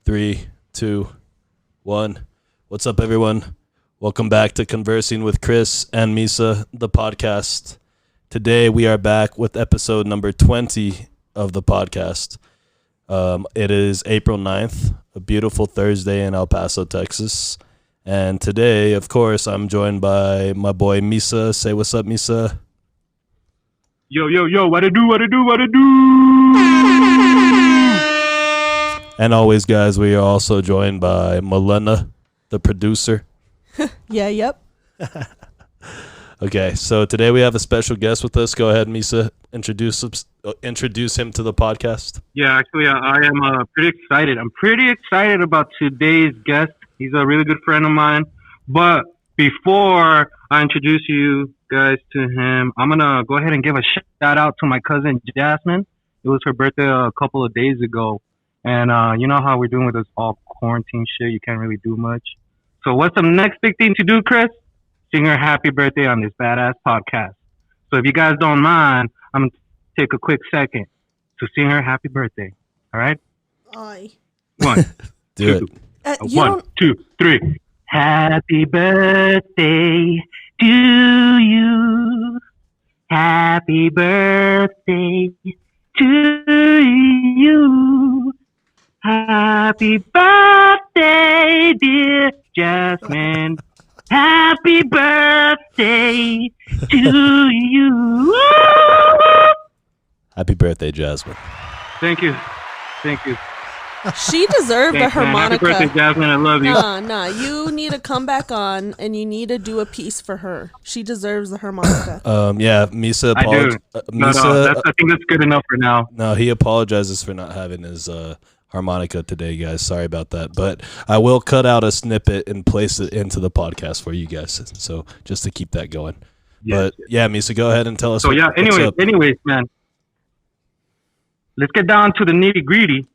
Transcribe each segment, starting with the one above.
3, 2, 1. What's up, everyone? Welcome back to Conversing with Chris and Misa, the podcast. Today we are back with episode number 20 of the podcast. It is April 9th, a beautiful Thursday in El Paso, Texas. And today, of course, I'm joined by my boy Misa. Say what's up, Misa. Yo, what it do? And always, guys, we are also joined by Milena, the producer. Yep. Okay, so today we have a special guest with us. Go ahead, Misa. Introduce him to the podcast. Yeah, actually, I am pretty excited. I'm pretty excited about today's guest. He's a really good friend of mine. But before I introduce you guys to him, I'm going to go ahead and give a shout out to my cousin, Jasmine. It was her birthday a couple of days ago. And you know how we're doing with this all quarantine shit. You can't really do much. So what's the next big thing to do, Chris? Sing her happy birthday on this badass podcast. So if you guys don't mind, I'm going to take a quick second to sing her happy birthday. All right? Aye. One, Do two. it. 1, 2, 3. Happy birthday to you. Happy birthday to you. Happy birthday, dear Jasmine. Happy birthday to you. Happy birthday, Jasmine. Thank you. She deserved a Thanks, man. harmonica. Happy birthday, Jasmine. I love you. Nah. You need to come back on and you need to do a piece for her. She deserves the harmonica. Yeah, Misa I do. Misa, I think that's good enough for now. no, he apologizes for not having his harmonica today, guys. Sorry about that. But I will cut out a snippet and place it into the podcast for you guys. So just to keep that going. Yes. But yeah, Misa, go ahead and tell us. So yeah, what's up. anyways, man. Let's get down to the nitty gritty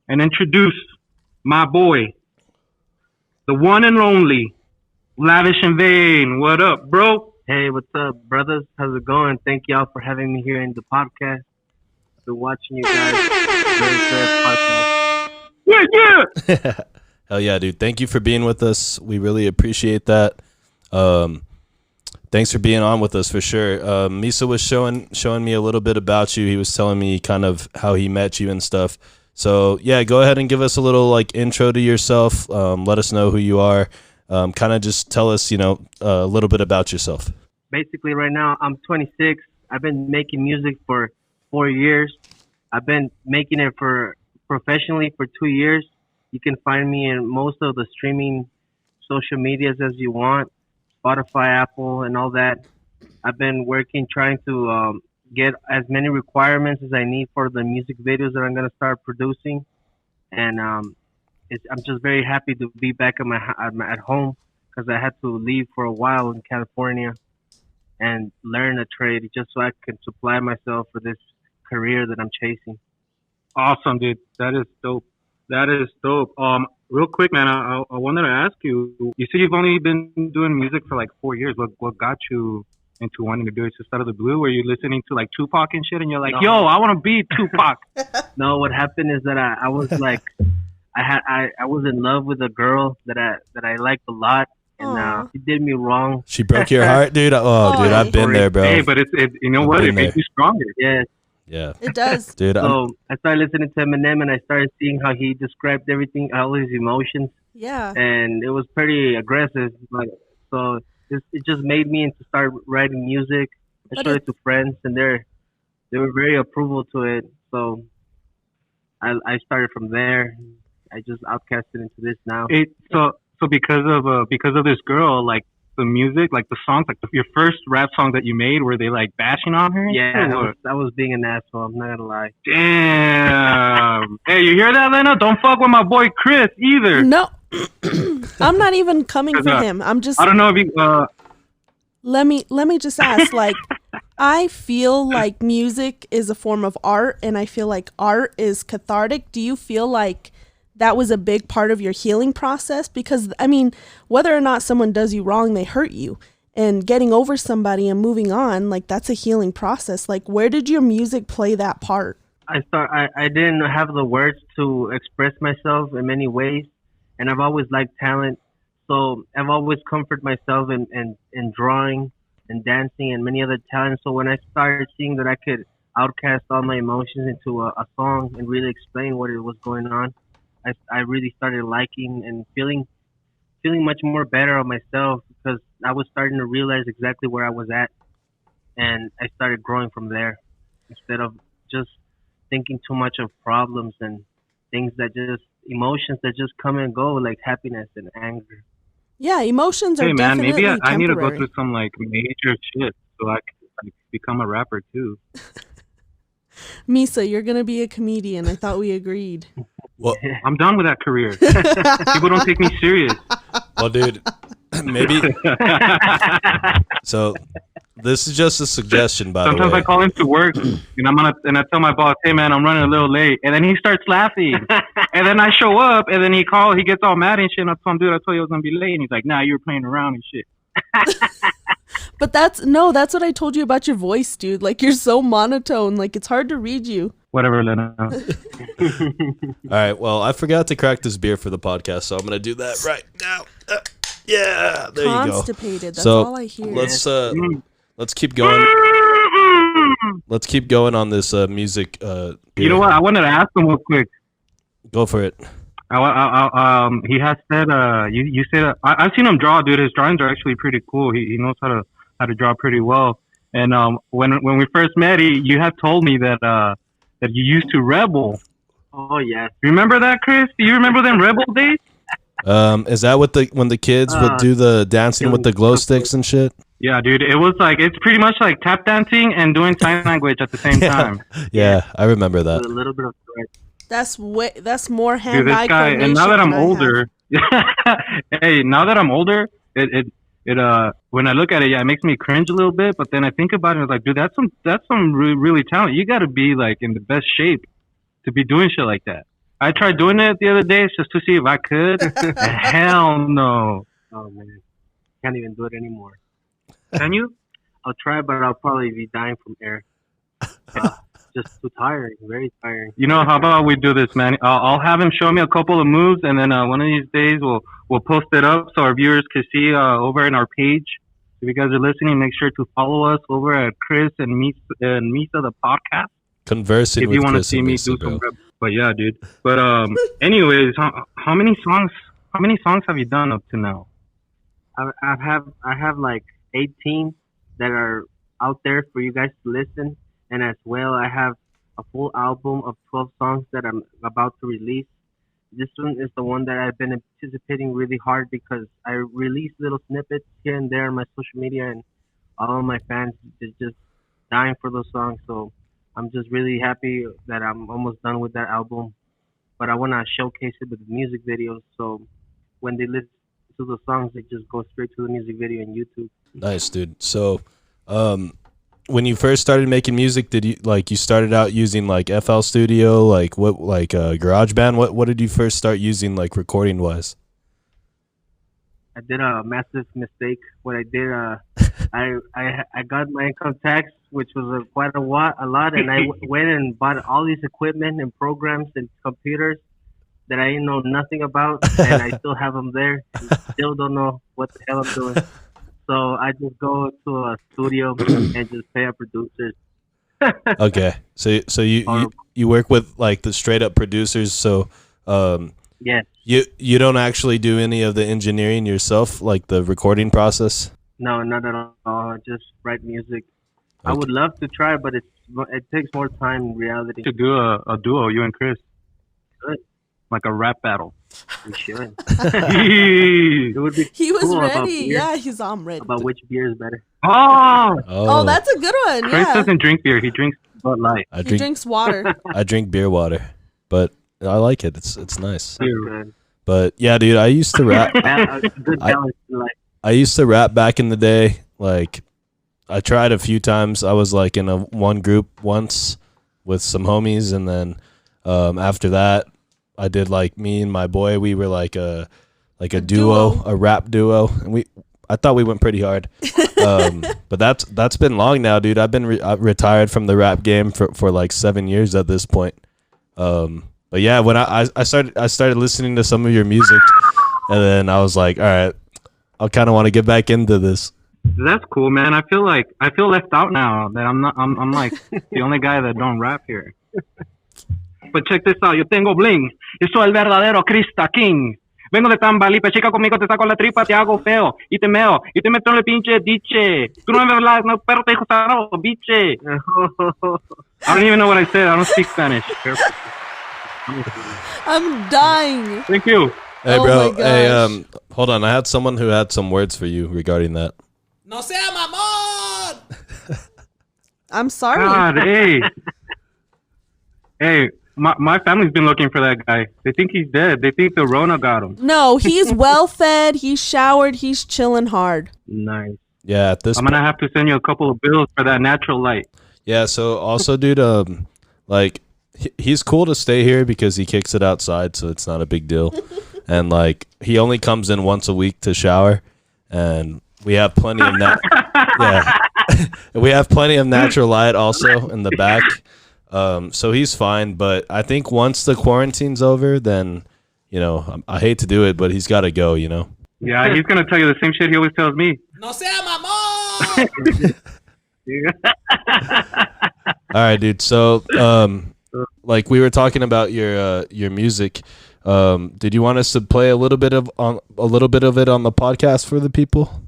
and introduce my boy, the one and only Lavish and Vain. What up, bro? Hey, what's up, brothers? How's it going? Thank y'all for having me here in the podcast. Been watching you guys. Very good podcast. Yeah. Hell yeah, dude. Thank you for being with us. We really appreciate that. Thanks for being on with us for sure. Misa was showing me a little bit about you. He was telling me kind of how he met you and stuff. So yeah, go ahead and give us a little like intro to yourself. Let us know who you are. Kind of just tell us, a little bit about yourself. Basically, right now, I'm 26. I've been making music for 4 years. I've been making it professionally for 2 years. You can find me in most of the streaming social medias as you want, Spotify, Apple, and all that. I've been working, trying to get as many requirements as I need for the music videos that I'm going to start producing. And I'm just very happy to be back at home because I had to leave for a while in California and learn a trade just so I can supply myself for this career that I'm chasing. Awesome, dude. That is dope. Real quick, man, I wanted to ask you. You said you've only been doing music for like 4 years. What got you into wanting to do it? Just out of the blue? Were you listening to like Tupac and shit, and you're like, No. "Yo, I want to be Tupac"? No, what happened is that I was like, I was in love with a girl that I liked a lot, and Aw. she did me wrong. She broke your heart, dude? Oh, dude, I've been there, bro. Hey, but it you know I've what? been It makes there. you stronger. Yeah. Yeah. It does. Dude, So I started listening to Eminem, and I started seeing how he described everything, all his emotions, Yeah. and it was pretty aggressive. Like, so it just made me to start writing music. I But showed it to friends, and they were very approval to it. So I started from there. I just outcasted into this now. So because of this girl, like the music, like the songs, like your first rap song that you made, were they like bashing on her? Yeah, Or I was being an asshole. I'm not gonna lie. Damn. Hey, you hear that, Lena? Don't fuck with my boy Chris either. No. I'm not even coming for 'Cause, him. I'm just I don't know if you. let me just ask, like, I feel like music is a form of art and I feel like art is cathartic. Do you feel like that was a big part of your healing process? Because I mean, whether or not someone does you wrong, they hurt you. And getting over somebody and moving on, like, that's a healing process. Like, where did your music play that part? I didn't have the words to express myself in many ways, and I've always liked talent. So I've always comforted myself in drawing and dancing and many other talents. So when I started seeing that I could outcast all my emotions into a song and really explain what it was going on, I really started liking and feeling much more better of myself because I was starting to realize exactly where I was at, and I started growing from there instead of just thinking too much of problems and things that just emotions that just come and go like happiness and anger. Yeah, emotions are Hey man, maybe definitely I need to go temporary. through some like major shit so I can like become a rapper too. Misa, you're gonna be a comedian. I thought we agreed. Well, I'm done with that career. People don't take me serious. well, dude, maybe. So this is just a suggestion, by the Sometimes way. I call into work and I tell my boss, "Hey man, I'm running a little late," and then he starts laughing. And then I show up, and then he gets all mad and shit. And I tell him, "Dude, I told you I was gonna be late." And he's like, "Nah, you were playing around and shit." But that's what I told you about your voice, dude. Like you're so monotone, like it's hard to read you. Whatever, Lena. All right. Well, I forgot to crack this beer for the podcast, so I'm gonna do that right now. Yeah, there you go. Constipated. That's So all I hear. let's keep going. Let's keep going on this music. You know what? I wanted to ask him real quick. Go for it. He has said, you said, I've seen him draw, dude. His drawings are actually pretty cool. He knows how to draw pretty well. And when we first met, you had told me that you used to rebel. Oh yes. Remember that, Chris? Do you remember them rebel days? Is that what when the kids would do the dancing with the glow sticks and shit? Yeah, dude. It's pretty much like tap dancing and doing sign language at the same time. Yeah, I remember that. With a little bit of threat. That's more Dude, hand-eye this guy, and now that I'm older, hey, now that I'm older, it when I look at it, yeah, it makes me cringe a little bit. But then I think about it, and it's like, dude, that's some really talent. You got to be like in the best shape to be doing shit like that. I tried doing it the other day just to see if I could. Hell no. Oh man, can't even do it anymore. Can you? I'll try, but I'll probably be dying from air. Just too tiring, very tiring. You know, how about we do this, man? I'll have him show me a couple of moves, and then one of these days we'll post it up so our viewers can see over in our page. If you guys are listening, make sure to follow us over at Chris and Misa the podcast. Conversing If with you want to Chris see and me Misa, do bro. some rap. But yeah, dude. But anyways, how many songs have you done up to now? I have like 18 that are out there for you guys to listen, and as well I have a full album of 12 songs that I'm about to release. This one is the one that I've been anticipating really hard because I release little snippets here and there on my social media, and all of my fans is just dying for those songs. So I'm just really happy that I'm almost done with that album. But I want to showcase it with music videos, so when they listen to the songs, they just go straight to the music video on YouTube. Nice, dude. So, when you first started making music, did you started out using like FL Studio, like GarageBand? What did you first start using, like recording wise? I did a massive mistake. What I did, I got my income tax, which was quite a lot, and I went and bought all these equipment and programs and computers that I know nothing about, and I still have them there. And still don't know what the hell I'm doing. So I just go to a studio and just pay up producers. Okay, so you work with like the straight up producers. So Yes. you don't actually do any of the engineering yourself, like the recording process. No, not at all. I just write music. I Okay. would love to try, but it takes more time in reality. To do a duo, you and Chris. Good. Like a rap battle. We should. Oh, It would be He was cool about ready. beer, Yeah, he's ready. about which beer is better. Oh, that's a good one. Chris Yeah. doesn't drink beer. He drinks Bud Light. I He drink drinks water. I drink beer water, but I like it. It's nice. That's Beer. good. But yeah, dude, I used to rap. A good balance in life. I used to rap back in the day. Like, I tried a few times. I was like in one group once with some homies, and then after that, I did like me and my boy. We were like a duo, a rap duo, and I thought we went pretty hard. But that's been long now, dude. I've been retired from the rap game for like 7 years at this point. But yeah, when I started listening to some of your music, and then I was like, all right, I kind of want to get back into this. That's cool, man. I feel left out now that I'm like the only guy that don't rap here. But check this out. Yo tengo bling. Yo soy el verdadero Krista King. Vengo de Tambalipa, chica conmigo, te saco la tripa, te hago feo, y te meo, y te meto en el pinche diche. Tú no me verdad, no, perro te dijo no, biche. I don't even know what I said. I don't speak Spanish. I'm dying. Thank you. Hey, Oh bro. my Hey, hold on. I had someone who had some words for you regarding that. No sea mamón! I'm sorry. God, hey, my family's been looking for that guy. They think he's dead. They think the Rona got him. No, he's well fed. He's showered. He's chilling hard. Nice. Yeah, at this I'm gonna have to send you a couple of bills for that natural light. Yeah, so also, dude, like, he's cool to stay here because he kicks it outside, so it's not a big deal. And, like, he only comes in once a week to shower, and we have plenty of we have plenty of natural light also in the back. So he's fine, but I think once the quarantine's over, then, you know, I hate to do it, but he's got to go, you know? Yeah, he's gonna tell you the same shit he always tells me. No sea mamón! All right, dude. So, like we were talking about your music. Did you want us to play a little bit of it on the podcast for the people?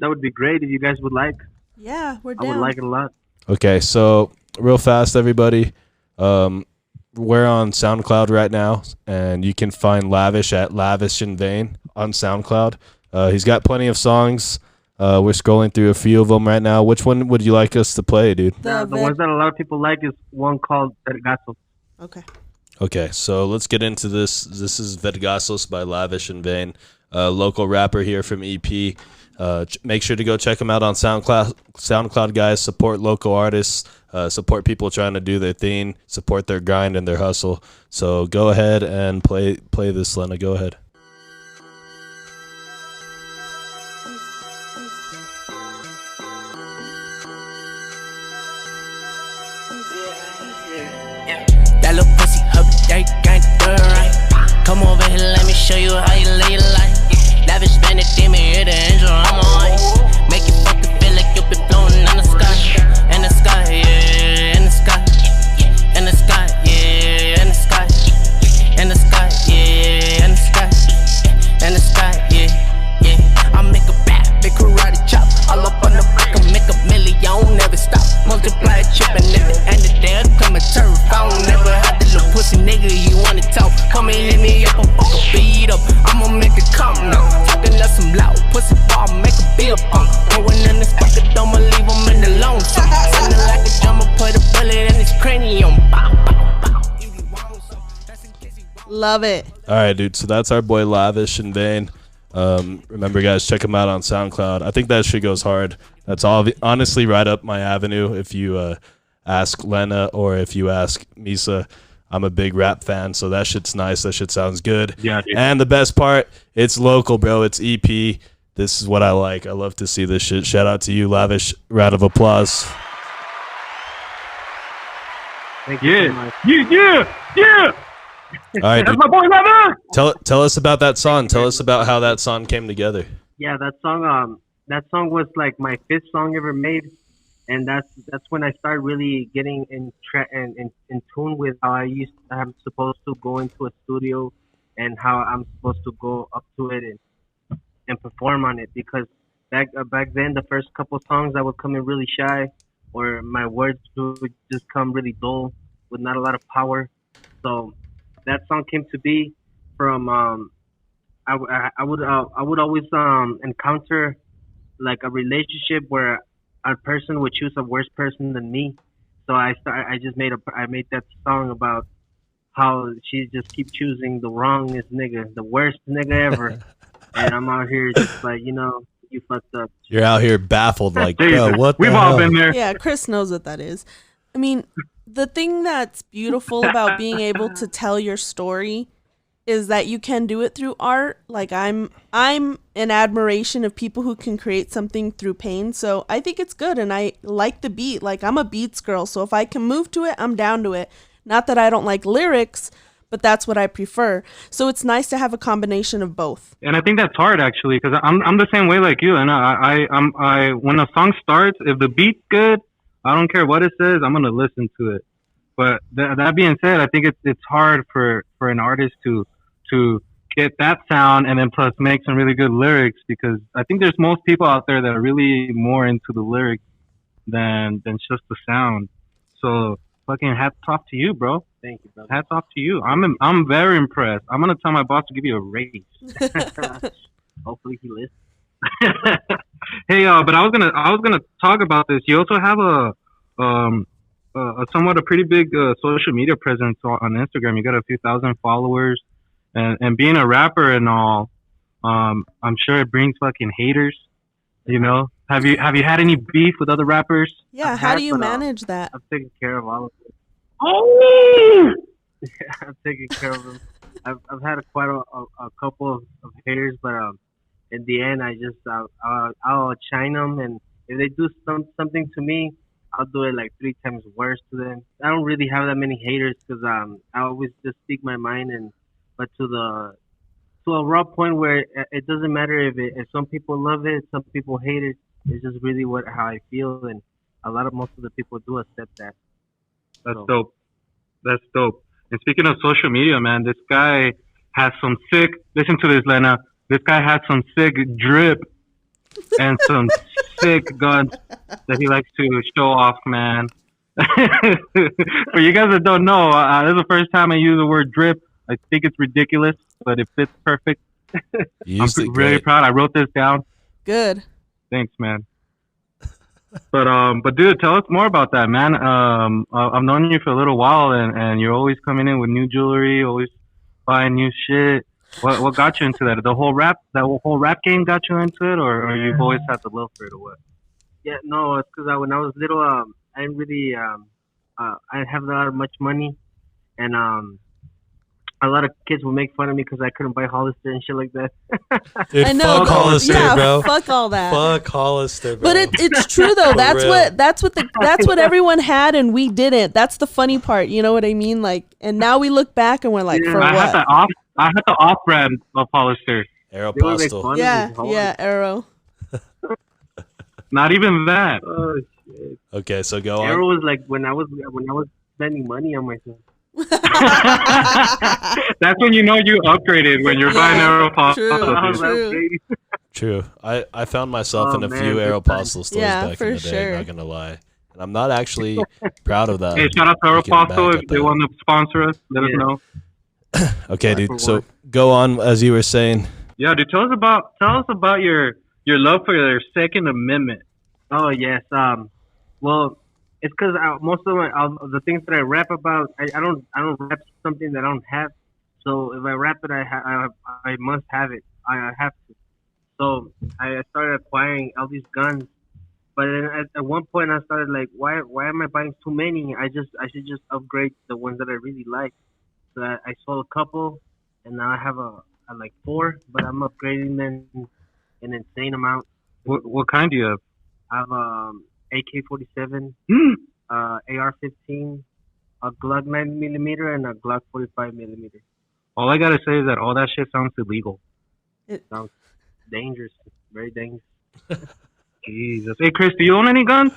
That would be great if you guys would like. Yeah, we're I down. would like it a lot. Okay, so real fast, everybody. We're on SoundCloud right now, and you can find Lavish at Lavish in Vain on SoundCloud. He's got plenty of songs. We're scrolling through a few of them right now. Which one would you like us to play, dude? The ones that a lot of people like is one called Vergazo. Okay. Okay, so let's get into this. This is Vergazos by Lavish in Vain, local rapper here from EP. Make sure to go check him out on SoundCloud, guys. Support local artists. Support people trying to do their thing. Support their grind and their hustle. So go ahead and play this, Lena. Go ahead. That little pussy, her dirt, gang, right. Come over here, let me show you how you lay your life. Lavish spend it, give me here the angel, I'm on. Make you fucking feel like you been floating in the sky. In the sky, yeah, in the sky. In the sky, yeah, in the sky. In the sky, yeah, in the sky. In the sky, yeah, yeah. I make a bad, big karate chop. All up on the block, I make a million, never stop. Multiply, chippin', at the end of the day, I come and turn. I don't never have the little pussy nigga, he wanna talk. Come and hit me up, I'm fucking beat up. I'ma make it come now. Talking like some loud pussy ball, make a beat up on. Going in this pocket, don't leave him in the long song. Sounding like a drummer, put a bullet in his cranium. Bow, bow, bow. If you want some, that's in case he want. Love it. All right, dude. So that's our boy Lavish in Vain. Remember, guys, check him out on SoundCloud. I think that shit goes hard. That's all honestly right up my avenue. If you ask Lena or if you ask Misa, I'm a big rap fan, so that shit's nice. That shit sounds good. Yeah, dude. And the best part, it's local, bro. It's EP. This is what I like. I love to see this shit. Shout out to you, Lavish. Round of applause. Thank you so much. Yeah. All right, That's dude. my boy, Lavish. Tell us about that song. Tell us about how that song came together. Yeah, that song was like my 5th song ever made, and that's when I started really getting in tune with how I'm supposed to go into a studio and how I'm supposed to go up to it and perform on it. Because back then, the first couple songs I would come in really shy, or my words would just come really dull with not a lot of power. So that song came to be from I would always encounter like a relationship where a person would choose a worse person than me. So I made that song about how she just keep choosing the wrongest nigga, the worst nigga ever, and I'm out here just like, you fucked up. You're out here baffled, like, bro, what the We've hell? all been there. Yeah, Chris knows what that is. I mean, the thing that's beautiful about being able to tell your story is that you can do it through art. Like I'm in admiration of people who can create something through pain. So I think it's good, and I like the beat. Like I'm a beats girl, so if I can move to it, I'm down to it. Not that I don't like lyrics, but that's what I prefer. So it's nice to have a combination of both. And I think that's hard actually, because I'm the same way like you. And I when a song starts, if the beat's good, I don't care what it says, I'm gonna listen to it. But that being said, I think it's hard for an artist to get that sound and then plus make some really good lyrics, because I think there's most people out there that are really more into the lyrics than just the sound. So fucking hats off to you, bro. Thank you, brother. Hats off to you. I'm very impressed. I'm gonna tell my boss to give you a raise. Hopefully he listens. Hey, but I was gonna talk about this. You also have a somewhat a pretty big social media presence on Instagram. You got a few thousand followers, and being a rapper and all, I'm sure it brings fucking haters. You know, have you had any beef with other rappers? Yeah, how do you manage that? I've taken care of all of it. Oh, I've taken care of them. I've had quite a couple of haters, but in the end, I'll shine them, and if they do something to me, I'll do it like 3 times worse to them. I don't really have that many haters because I always just speak my mind, but to a raw point where it doesn't matter if some people love it, some people hate it. It's just really how I feel, and most of the people do accept that. That's dope. That's dope. And speaking of social media, man, this guy has some sick. Listen to this, Lena. This guy has some sick drip and some sick guns that he likes to show off, man. For you guys that don't know, this is the first time I use the word drip. I think it's ridiculous, but it fits perfect. I'm really proud. I wrote this down. Good. Thanks, man. But dude, tell us more about that, man. I've known you for a little while, and you're always coming in with new jewelry, always buying new shit. What got you into that? The whole rap game got you into it, or you've always had the love for it, or what? Yeah, no, it's because when I was little, I didn't really, I didn't have that much money, and a lot of kids would make fun of me because I couldn't buy Hollister and shit like that. Dude, I know, fuck Hollister, bro. Fuck all that. Fuck Hollister, bro. But it's true though. That's what everyone had and we didn't. That's the funny part. You know what I mean? Like, and now we look back and we're like, for I what? had the off brand of Hollister. Aeropostale. Yeah, Aero. Not even that. Oh shit. Okay, so go Aero on. was like when I was spending money on myself. That's when you know you upgraded, when you're buying Aeropostale. True. I found myself in a few Aeropostale stores back in the day, not gonna lie. And I'm not actually proud of that. Hey, shout out to Aeropostale if they want to sponsor us. Let us know. Okay, dude. So go on as you were saying. Yeah, dude. Tell us about your love for your Second Amendment. Oh yes. Well, it's because most of the things that I rap about, I don't rap something that I don't have. So if I rap it, I must have it. I have to. So I started acquiring all these guns, but then at one point I started like, why am I buying too many? I should just upgrade the ones that I really like. So I sold a couple, and now I have I like 4, but I'm upgrading them an insane amount. What kind do you have? I have AK-47, AR-15, a Glock 9mm, and a Glock 45mm. All I gotta say is that all that shit sounds illegal. It sounds dangerous, very dangerous. Jesus. Hey, Chris, do you own any guns?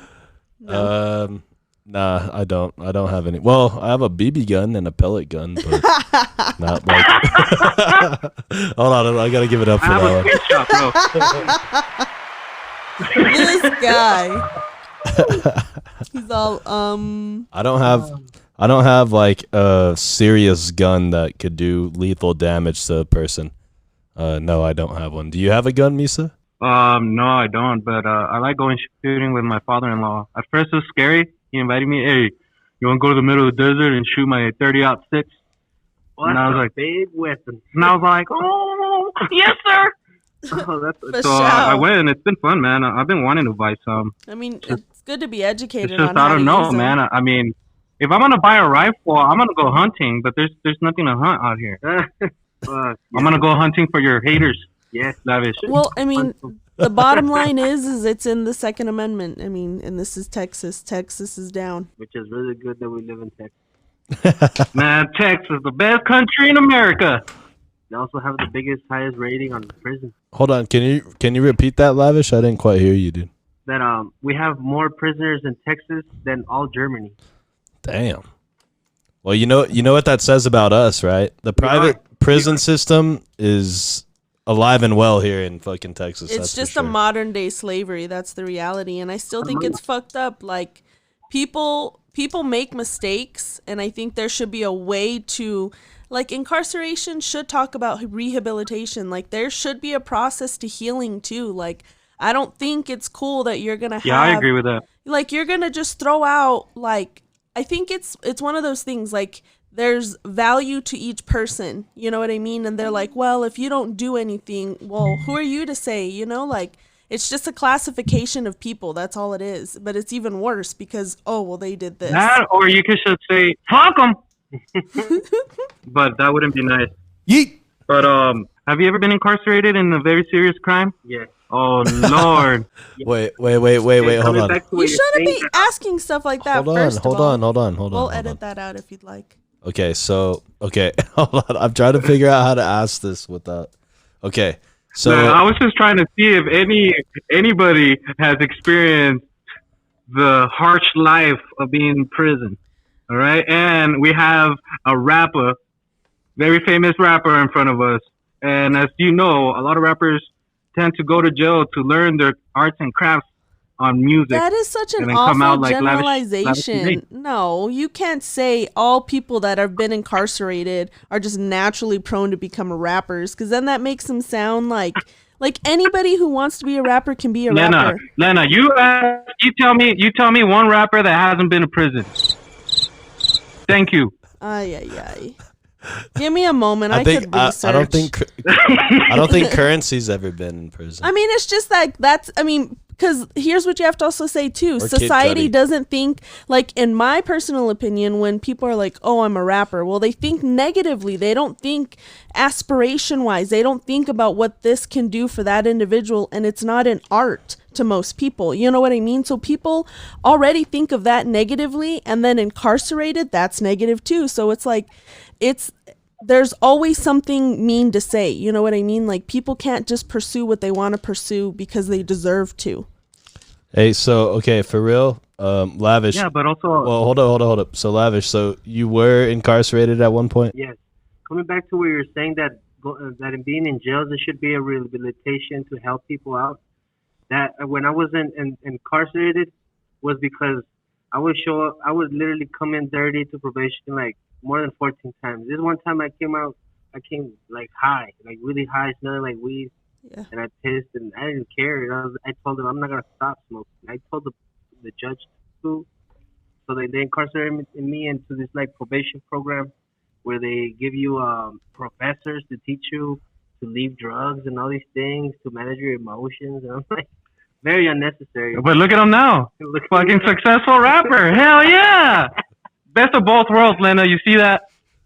No. Nah, I don't. I don't have any. Well, I have a BB gun and a pellet gun, but not like. Hold on, I gotta give it up for that one. This guy. He's all I don't have like a serious gun that could do lethal damage to a person. No, I don't have one. Do you have a gun, Misa? No, I don't. But I like going shooting with my father-in-law. At first, it was scary. He invited me. Hey, you want to go to the middle of the desert and shoot my 30-06? Well, and I was like, big weapon. And I was like, oh, yes, sir. So I went, and it's been fun, man. I've been wanting to buy some. I mean, it's good to be educated. It's just on I how don't to know, use them. man. I mean, if I'm gonna buy a rifle, I'm gonna go hunting. But there's nothing to hunt out here. I'm gonna go hunting for your haters. Yes. Lavish. Well, I mean, the bottom line is it's in the Second Amendment. I mean, and this is Texas. Texas is down. Which is really good that we live in Texas. Man, Texas, the best country in America. They also have the highest rating on prison. Hold on, can you repeat that, Lavish? I didn't quite hear you, dude. That we have more prisoners in Texas than all Germany. Damn. Well, you know what that says about us, right? The private prison system is alive and well here in fucking Texas. It's just a modern day slavery. That's the reality, and I still think it's fucked up. Like people make mistakes, and I think there should be a way to. Like, incarceration should talk about rehabilitation. Like, there should be a process to healing, too. Like, I don't think it's cool that you're going to have... Yeah, I agree with that. Like, you're going to just throw out, like... I think it's one of those things, like, there's value to each person. You know what I mean? And they're like, well, if you don't do anything, well, who are you to say? You know, like... It's just a classification of people. That's all it is. But it's even worse because, oh, well, they did this. That, or you could just say, fuck them. But that wouldn't be nice. Yeet. But have you ever been incarcerated in a very serious crime? Yeah. Oh Lord. Wait. Hold on. You shouldn't be asking stuff like that. Hold on. We'll edit that out if you'd like. Okay, hold on. I'm trying to figure out how to ask this without. Okay, so Man, I was just trying to see if anybody has experienced the harsh life of being in prison. All right, and we have a rapper, very famous rapper in front of us. And as you know, a lot of rappers tend to go to jail to learn their arts and crafts on music. That is such an and then come awful out like generalization. Lavish No, you can't say all people that have been incarcerated are just naturally prone to become rappers, because then that makes them sound like anybody who wants to be a rapper can be a rapper. Lena, you tell me one rapper that hasn't been to prison. Thank you. Ay. Give me a moment. I could research. I don't think Currency's ever been in prison. I mean, it's just like because here's what you have to also say too. Or Society Kid Cudi. doesn't think, like, in my personal opinion, when people are like, oh, I'm a rapper, well, they think negatively. They don't think aspiration wise. They don't think about what this can do for that individual, and it's not an art to most people. You know what I mean? So people already think of that negatively, and then incarcerated, that's negative too. So it's like, there's always something mean to say. You know what I mean? Like, people can't just pursue what they want to pursue because they deserve to. Hey, so okay, for real, Lavish. Yeah, but also. Well, hold up. So Lavish, so you were incarcerated at one point? Yes. Coming back to where you're saying that in being in jail, there should be a rehabilitation to help people out. That when I was incarcerated was because I would literally come in dirty to probation like more than 14 times. This one time I came like high, like really high, smelling like weed. Yeah. And I pissed, and I didn't care. I told them I'm not gonna stop smoking. I told the judge to, so they incarcerated me into this like probation program where they give you professors to teach you to leave drugs and all these things, to manage your emotions. And I'm like, very unnecessary. But look at him now. Fucking successful rapper. Hell yeah. Best of both worlds, Lena. You see that?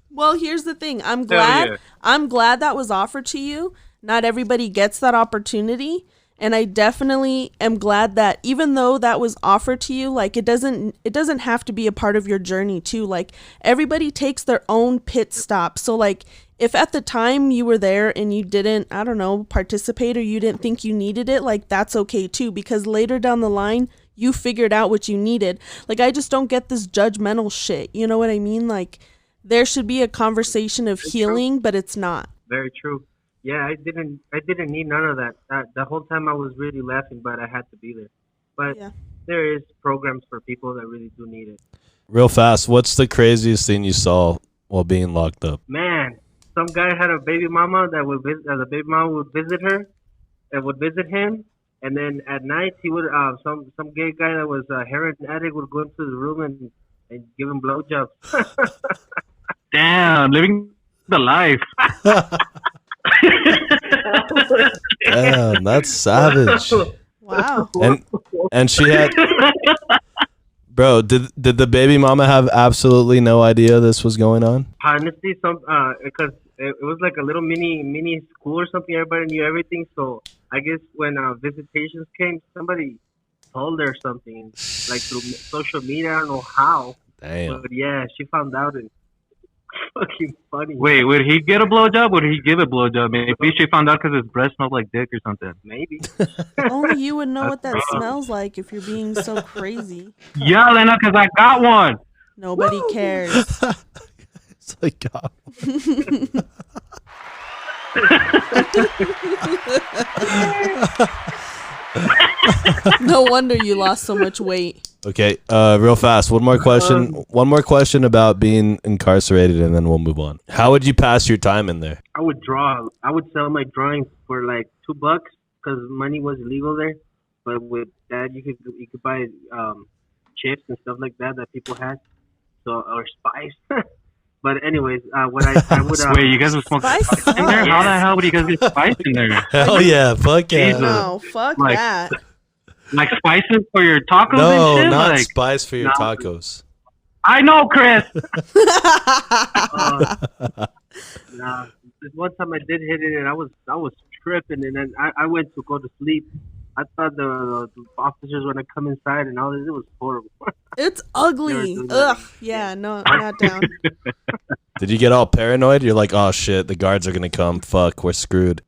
Well, here's the thing. I'm glad that was offered to you. Not everybody gets that opportunity. And I definitely am glad that even though that was offered to you, like, it doesn't have to be a part of your journey too. Like, everybody takes their own pit stop. So like, if at the time you were there and you didn't, I don't know, participate, or you didn't think you needed it, like, that's okay too, because later down the line, you figured out what you needed. Like, I just don't get this judgmental shit. You know what I mean? Like, there should be a conversation of healing, but it's not. Very true. Yeah, I didn't need none of that. The whole time I was really laughing, but I had to be there. But yeah, there is programs for people that really do need it. Real fast, what's the craziest thing you saw while being locked up? Man, some guy had a baby mama the baby mama would visit her and would visit him. And then at night, he would some gay guy that was a heroin addict would go into the room and give him blowjobs. Damn, living the life. Damn, that's savage. Wow. And she had, bro. Did the baby mama have absolutely no idea this was going on? Honestly, because it was like a little mini school or something. Everybody knew everything. So I guess when visitations came, somebody told her something, like through social media. I don't know how, Damn. but yeah, she found out, and fucking funny. Wait, would he get a blowjob? Would he give a blowjob? Maybe she found out because his breath smelled like dick or something. Maybe. Only you would know what that smells like if you're being so crazy. Yeah, Lena, because I got one. Nobody cares. It's like God. No wonder you lost so much weight. Okay, real fast. One more question. One more question about being incarcerated, and then we'll move on. How would you pass your time in there? I would draw. I would sell my drawings for like $2 because money was illegal there. But with that, you could buy chips and stuff like that people had. So or spice. But anyways, what I would Wait, you guys would smoke Spice spice in there? sucks. How the hell would you guys get spice in there? Hell yeah, fuck yeah. Jesus. No, fuck Like- that. Like spices for your tacos No, and shit? not Like, spice for your no. tacos. I know, Chris. Nah, this one time I did hit it, and I was tripping, and then I went to go to sleep. I thought the officers were gonna come inside, and all this. It was horrible. It's ugly. Never do that. Ugh. Yeah, no, not down. Did you get all paranoid? You're like, oh shit, the guards are gonna come. Fuck, we're screwed.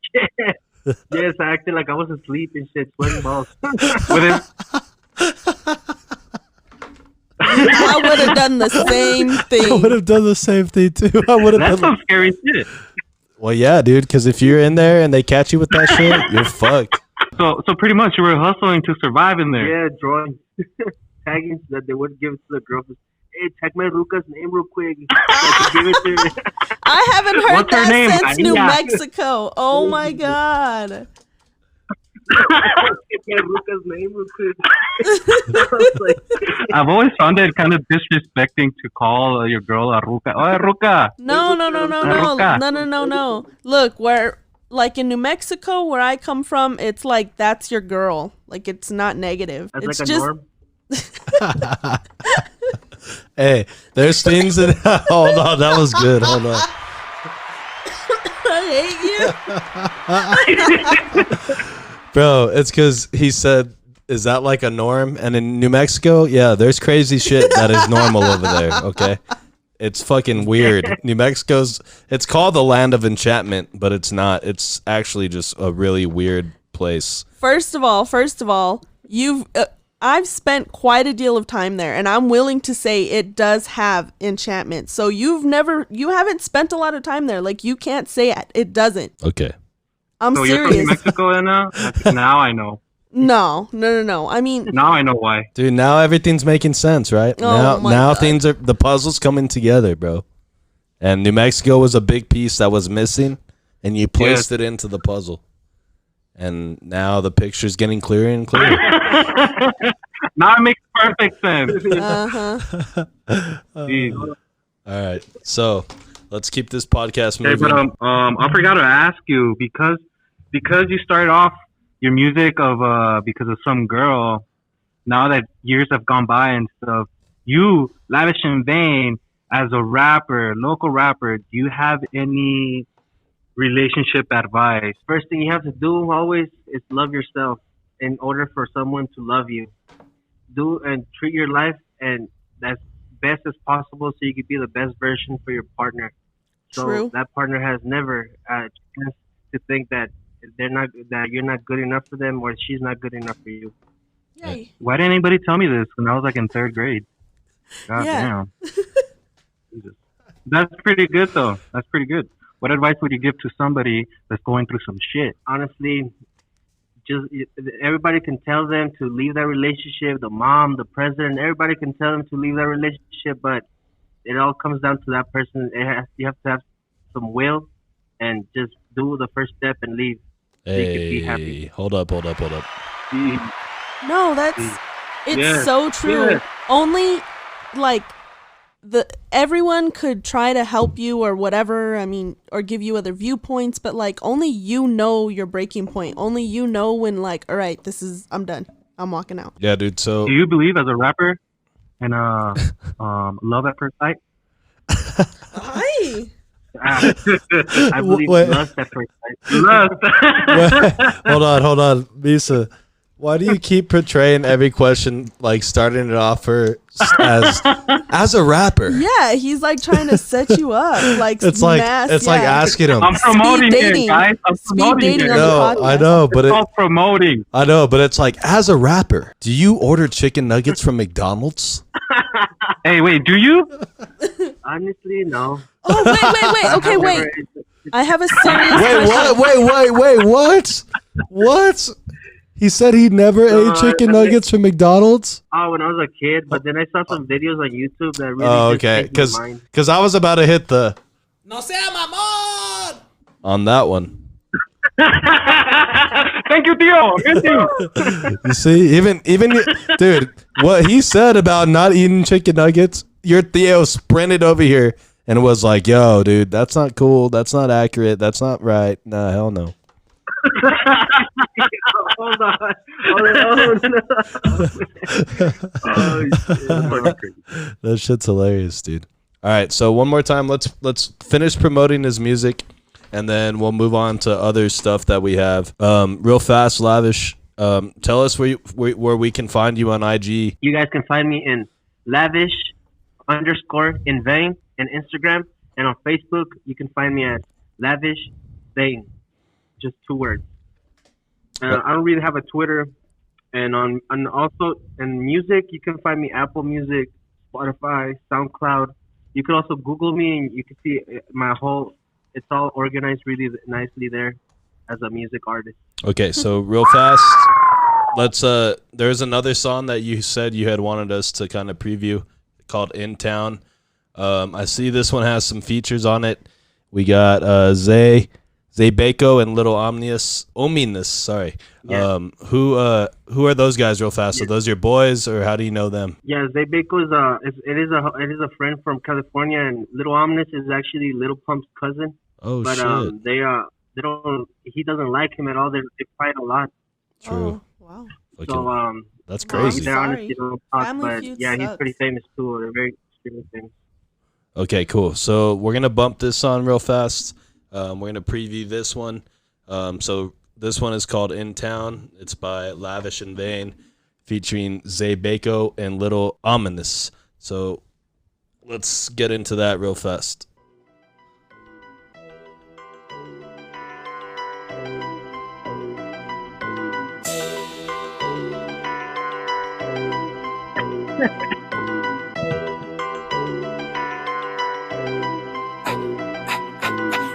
Yes, I acted like I was asleep and shit, sweating balls. With it, I would have done the same I would thing. have done the same thing too. I would have that's done. some scary shit. Well, yeah, dude. Because if you're in there and they catch you with that shit, you're fucked. So pretty much you were hustling to survive in there. Yeah, drawing, tagging so that they would give it to the girl. Hey, tag my Ruka's name real quick. So I could give it to her. I haven't heard What's her that name? since New Ania. Mexico. Oh my god. Get my Ruka's name real quick. I was like, I've always found it kind of disrespecting to call your girl a ruca. Oh, ruca. No. Look, like in New Mexico, where I come from, it's like that's your girl. Like it's not negative. that's It's like a just norm. Hey, there's things that. Hold on, that was good. Hold on. I hate you. Bro, it's because he said, is that like a norm? And in New Mexico, yeah, there's crazy shit that is normal over there, okay? It's fucking weird. New Mexico's, it's called the land of enchantment, but it's not. It's actually just a really weird place. First of all, I've spent quite a deal of time there, and I'm willing to say it does have enchantment. So you haven't spent a lot of time there. Like you can't say it doesn't. Okay. I'm So you're from New serious. Mexico, Anna? Now I know. No. I mean, Now I know why. Dude, now everything's making sense, right? Oh my now God. things are, the puzzle's coming together, bro. And New Mexico was a big piece that was missing, and you placed it into the puzzle. And now the picture's getting clearer and clearer. Now it makes perfect sense. Jeez. All right, so let's keep this podcast Okay, moving. but I forgot to ask you because you started off your music because of some girl. Now that years have gone by and stuff, you, Lavish and Vain, as a rapper, local rapper, do you have any relationship advice? First thing you have to do always is love yourself in order for someone to love you. Do and treat your life and as best as possible so you can be the best version for your partner. So True. that partner has never a chance to think that you're not good enough for them or she's not good enough for you. Yay. Why didn't anybody tell me this when I was like in third grade? God Yeah. damn. Jesus. That's pretty good though. That's pretty good. What advice would you give to somebody that's going through some shit? Honestly, just everybody can tell them to leave that relationship. The mom, the president, everybody can tell them to leave that relationship, but it all comes down to that person. You have to have some will and just do the first step and leave. So you can be happy. Hey, hold up. No, it's Yeah. so true. Yeah. Only like everyone could try to help you or whatever, I mean, or give you other viewpoints, but like only you know your breaking point. Only you know when like, all right, I'm done. I'm walking out. Yeah, dude. So Do you believe as a rapper in love at first sight? Hi. I believe Wait. lust at first sight. Lust. Hold on, Misa. Why do you keep portraying every question like starting it off as a rapper? Yeah, he's like trying to set you up. Like It's like like asking him. I'm promoting it, dating. guys. I'm Speed promoting dating it. on the No, podcast. I know, but It's all promoting. I know, but it's like as a rapper, do you order chicken nuggets from McDonald's? Hey, wait, do you? Honestly, no. Oh wait. Okay, I've wait. never- I have a serious Wait, question. wait, what? What? He said he never ate chicken nuggets from McDonald's? Oh, when I was a kid, but then I saw some videos on YouTube that really Oh, just okay. changed my mind. Because I was about to hit the No sea mamón on that one. Thank you, Theo. Thank you. You see, even dude, what he said about not eating chicken nuggets, your Theo sprinted over here and was like, "Yo, dude, that's not cool. That's not accurate. That's not right. Nah, hell no." Hold on. Oh, no. That shit's hilarious, dude. All right, so one more time, let's finish promoting his music, and then we'll move on to other stuff that we have. Real fast, Lavish. Tell us where we can find you on IG. You guys can find me in Lavish_in vain and Instagram, and on Facebook you can find me at Lavish Vain, just 2 words. I don't really have a Twitter, and also in music you can find me Apple Music, Spotify, SoundCloud. You can also Google me and you can see my whole. It's all organized really nicely there as a music artist. Okay, so real fast, let's. There's another song that you said you had wanted us to kind of preview called "In Town." I see this one has some features on it. We got Zay Bako and Little Ominous. Sorry. Yeah. Who are those guys? Real fast. Are those your boys, or how do you know them? Yeah, Zaybeco is a friend from California, and Little Ominous is actually Little Pump's cousin. Oh But shit! they don't. He doesn't like him at all. They fight a lot. True. Oh, wow. Fucking- So that's No, I'm crazy. they sorry. honestly don't talk. Family But Feud yeah, he's sucks. pretty famous too. They're very extremely famous. Okay, cool. So we're gonna bump this on real fast. We're gonna preview this one. So this one is called "In Town." It's by Lavish and Vain, featuring Zay Bako and Little Ominous. So let's get into that real fast.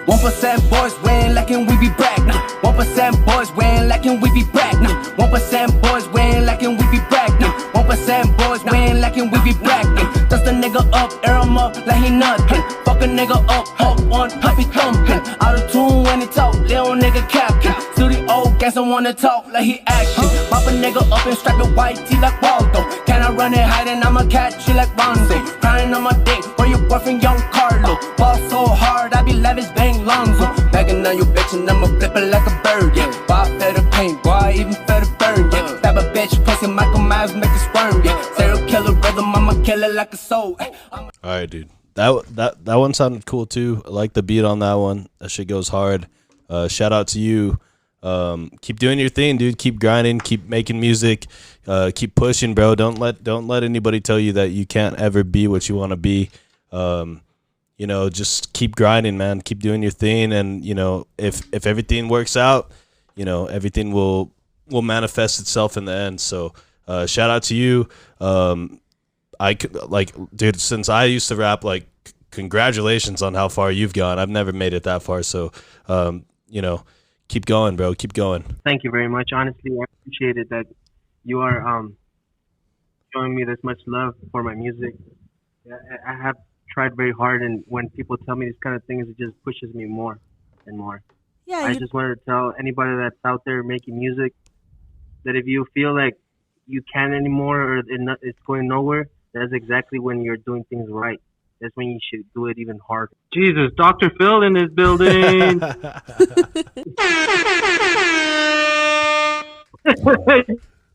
One percent boys, we ain't lacking, we be back now. 1% boys, we ain't lacking, we be back now. 1% boys, we ain't lacking, we be back now. 1% boys, we ain't lacking, we be back now. Dust a nigga up, air him up like he nothing. Fuck a nigga up, hop on, hop he thumping. Out of tune when he talk, little nigga capping. Studio gangsta wanna talk like he action. Pop a nigga up and strap it white tee like Waldo. Can I run it high, then I'ma catch you like Rondo. Crying on my dick, where your boyfriend young Carlo. Ball so hard, I be lavish bang Lonzo. Begging on you bitch and I'ma flip it like a bird, yeah. Boy, I feel the pain, boy, I even feel the burn, yeah. Stab a bitch, pussy, Michael Myers, make it squirm, yeah. Serial killer rhythm, I'ma kill it like a soul. All right, dude. That one sounded cool too. I like the beat on that one. That shit goes hard. Shout out to you. Keep doing your thing, dude. Keep grinding. Keep making music. Keep pushing, bro. Don't let anybody tell you that you can't ever be what you want to be. You know, just keep grinding, man. Keep doing your thing, and you know, if everything works out, you know, everything will manifest itself in the end. So, shout out to you. I could, like, dude, since I used to rap, like, congratulations on how far you've gone. I've never made it that far. So, you know, keep going, bro. Keep going. Thank you very much. Honestly, I appreciate it that you are showing me this much love for my music. I have tried very hard, and when people tell me these kind of things, it just pushes me more and more. Yeah, I just wanted to tell anybody that's out there making music that if you feel like you can't anymore or it's going nowhere, that's exactly when you're doing things right. That's when you should do it even harder. Jesus, Dr. Phil in this building.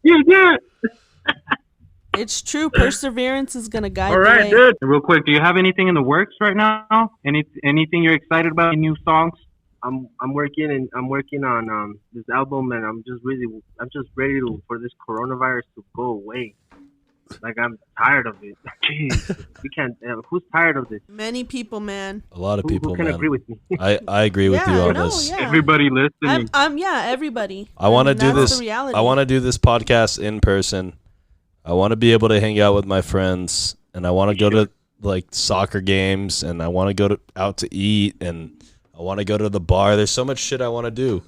Yeah. It's true. Perseverance is gonna guide All right, the way. dude. Real quick, do you have anything in the works right now? Anything you're excited about? Any new songs? I'm working on this album, and I'm just ready for this coronavirus to go away. Like, I'm tired of it. Jeez, we can't. Who's tired of this? Many people, man. A lot of Who people, can man. agree with me? I agree with you Yeah, on no, this. yeah. Everybody listening. Yeah, everybody. I want to mean, do that's this. the reality. I want to do this podcast in person. I want to be able to hang out with my friends, and I want to go to like soccer games, and I want to go out to eat, and I want to go to the bar. There's so much shit I want to do,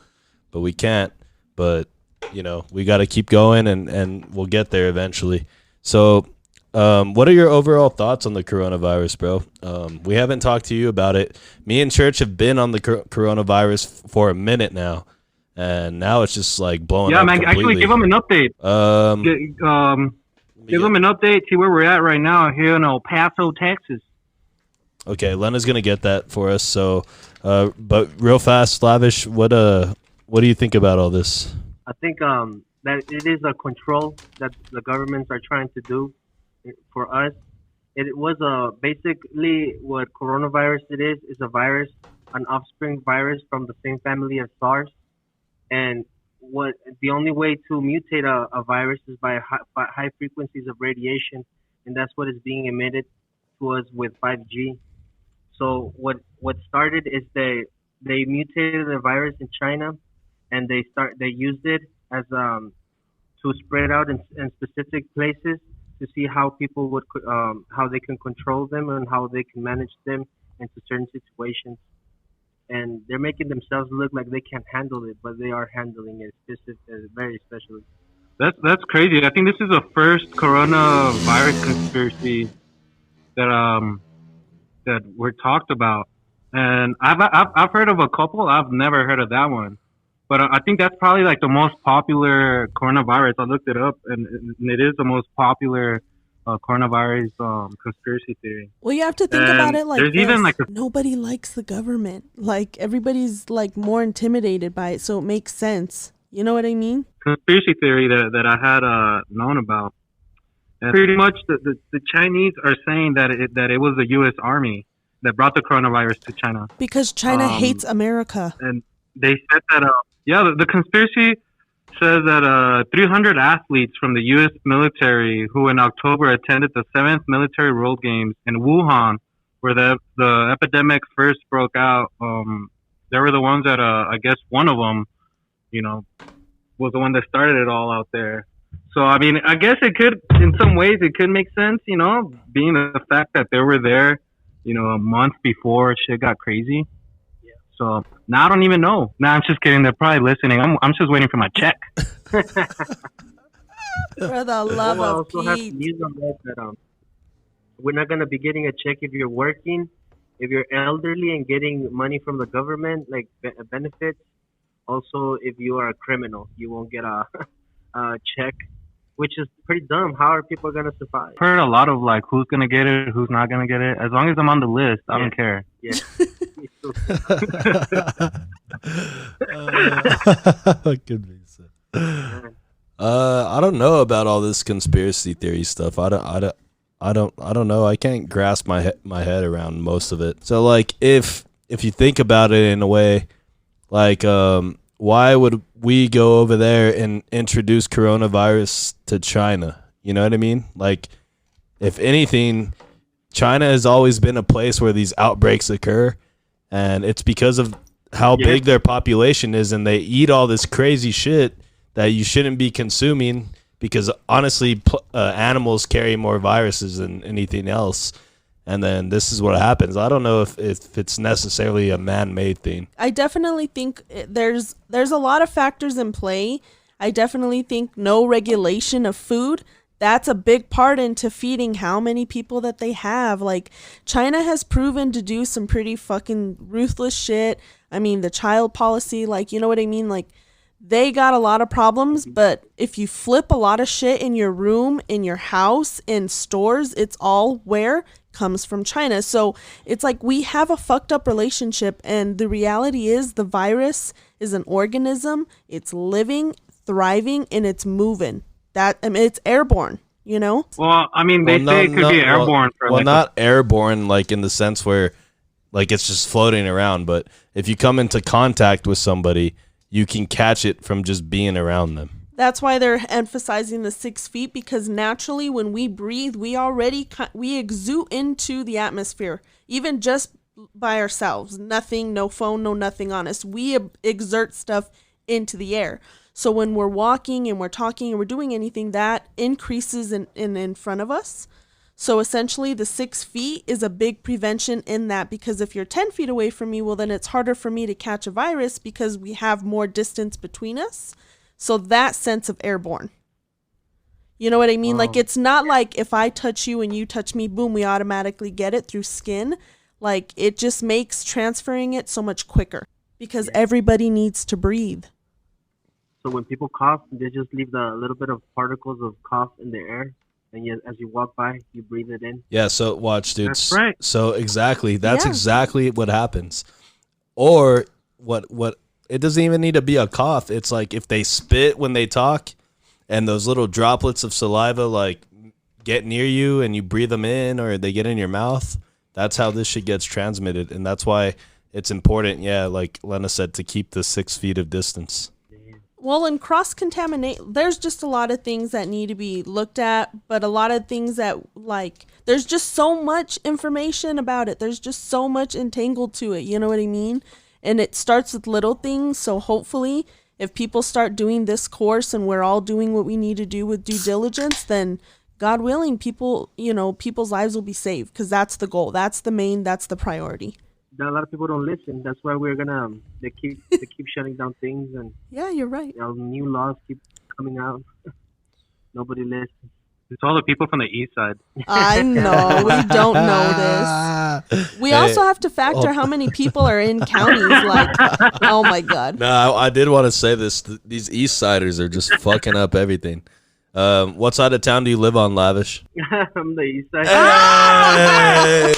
but we can't. But we got to keep going, and we'll get there eventually. So, what are your overall thoughts on the coronavirus, bro? We haven't talked to you about it. Me and Church have been on the coronavirus for a minute now, and now it's just like blowing Yeah, up man. completely. Actually, give them an update. Give Yeah. them an update. See where we're at right now here in El Paso, Texas. Okay, Lena's gonna get that for us. So, but real fast, Lavish, what do you think about all this? I think that it is a control that the governments are trying to do for us. It was basically what coronavirus it is a virus, an offspring virus from the same family as SARS, and what the only way to mutate a virus is by high frequencies of radiation, and that's what is being emitted to us with 5G. So what started is they mutated the virus in China, and they used it as to spread out in specific places to see how people would how they can control them and how they can manage them into certain situations. And they're making themselves look like they can't handle it, but they are handling it very especially. That's crazy. I think this is the first coronavirus conspiracy that we're talked about, and I've heard of a couple. I've never heard of that one, but I think that's probably like the most popular coronavirus. I looked it up, and it is the most popular coronavirus conspiracy theory. Well, you have to think And about it like there's this. even, like, Nobody likes the government. Like, everybody's like more intimidated by it, so it makes sense. You know what I mean? Conspiracy theory that I had known about. And pretty much the Chinese are saying that it was the U.S. Army that brought the coronavirus to China. Because China hates America. And they said that, the conspiracy says that 300 athletes from the U.S. military who in October attended the 7th Military World Games in Wuhan, where the epidemic first broke out, they were the ones that, I guess one of them, was the one that started it all out there. So, I mean, I guess it could, in some ways, it could make sense, being the fact that they were there, a month before shit got crazy. Yeah. So, now I don't even know. Nah, I'm just kidding. They're probably listening. I'm just waiting for my check. For the love I of also have Pete. news on that we're not gonna be getting a check if you're working, if you're elderly and getting money from the government, like benefits. Also, if you are a criminal, you won't get a check, which is pretty dumb. How are people gonna survive? Heard a lot of like who's gonna get it, who's not gonna get it. As long as I'm on the list, I don't care. Yeah. Good reason. I don't know about all this conspiracy theory stuff. I don't know. I can't grasp my head around most of it. So like if you think about it in a way, like why would we go over there and introduce coronavirus to China? You know what I mean? Like if anything, China has always been a place where these outbreaks occur, and it's because of how big their population is, and they eat all this crazy shit that you shouldn't be consuming, because honestly, animals carry more viruses than anything else. And then this is what happens. I don't know if it's necessarily a man-made thing. I definitely think there's a lot of factors in play. I definitely think no regulation of food, that's a big part into feeding how many people that they have. Like, China has proven to do some pretty fucking ruthless shit. I mean, the child policy, like, you know what I mean? Like, they got a lot of problems, but if you flip a lot of shit in your room, in your house, in stores, it's all where comes from China. So it's like we have a fucked up relationship, and the reality is the virus is an organism. It's living, thriving, and it's moving. It's airborne. you know? Well, I mean, they say it could be airborne. Well, not airborne, like in the sense where, like, it's just floating around. But if you come into contact with somebody, you can catch it from just being around them. That's why they're emphasizing the 6 feet, because naturally when we breathe, we exude into the atmosphere, even just by ourselves. Nothing, no phone, no nothing on us. We exert stuff into the air. So when we're walking and we're talking and we're doing anything, that increases in front of us. So essentially the 6 feet is a big prevention in that, because if you're 10 feet away from me, well, then it's harder for me to catch a virus because we have more distance between us. So that sense of airborne. You know what I mean? Like, it's not like if I touch you and you touch me, boom, we automatically get it through skin. Like, it just makes transferring it so much quicker because everybody needs to breathe. So when people cough, they just leave the little bit of particles of cough in the air, and as you walk by, you breathe it in. Yeah, so watch, dude. That's right. So exactly, that's exactly what happens. Or what it doesn't even need to be a cough. It's like if they spit when they talk and those little droplets of saliva like get near you and you breathe them in or they get in your mouth, that's how this shit gets transmitted. And that's why it's important, like Lena said, to keep the 6 feet of distance. Well, in cross-contaminate, there's just a lot of things that need to be looked at, but a lot of things that, like, there's just so much information about it. There's just so much entangled to it, you know what I mean? And it starts with little things, so hopefully if people start doing this course and we're all doing what we need to do with due diligence, then God willing, people's lives will be saved, because that's the goal. That's the priority. A lot of people don't listen. That's why they keep shutting down things, and yeah, you're right. New laws keep coming out. Nobody listens. It's all the people from the east side. I know. We don't know this. We also have to factor how many people are in counties. Like, oh my God. No, I did want to say this. These East Siders are just fucking up everything. What side of town do you live on, Lavish? I'm the east side. Hey!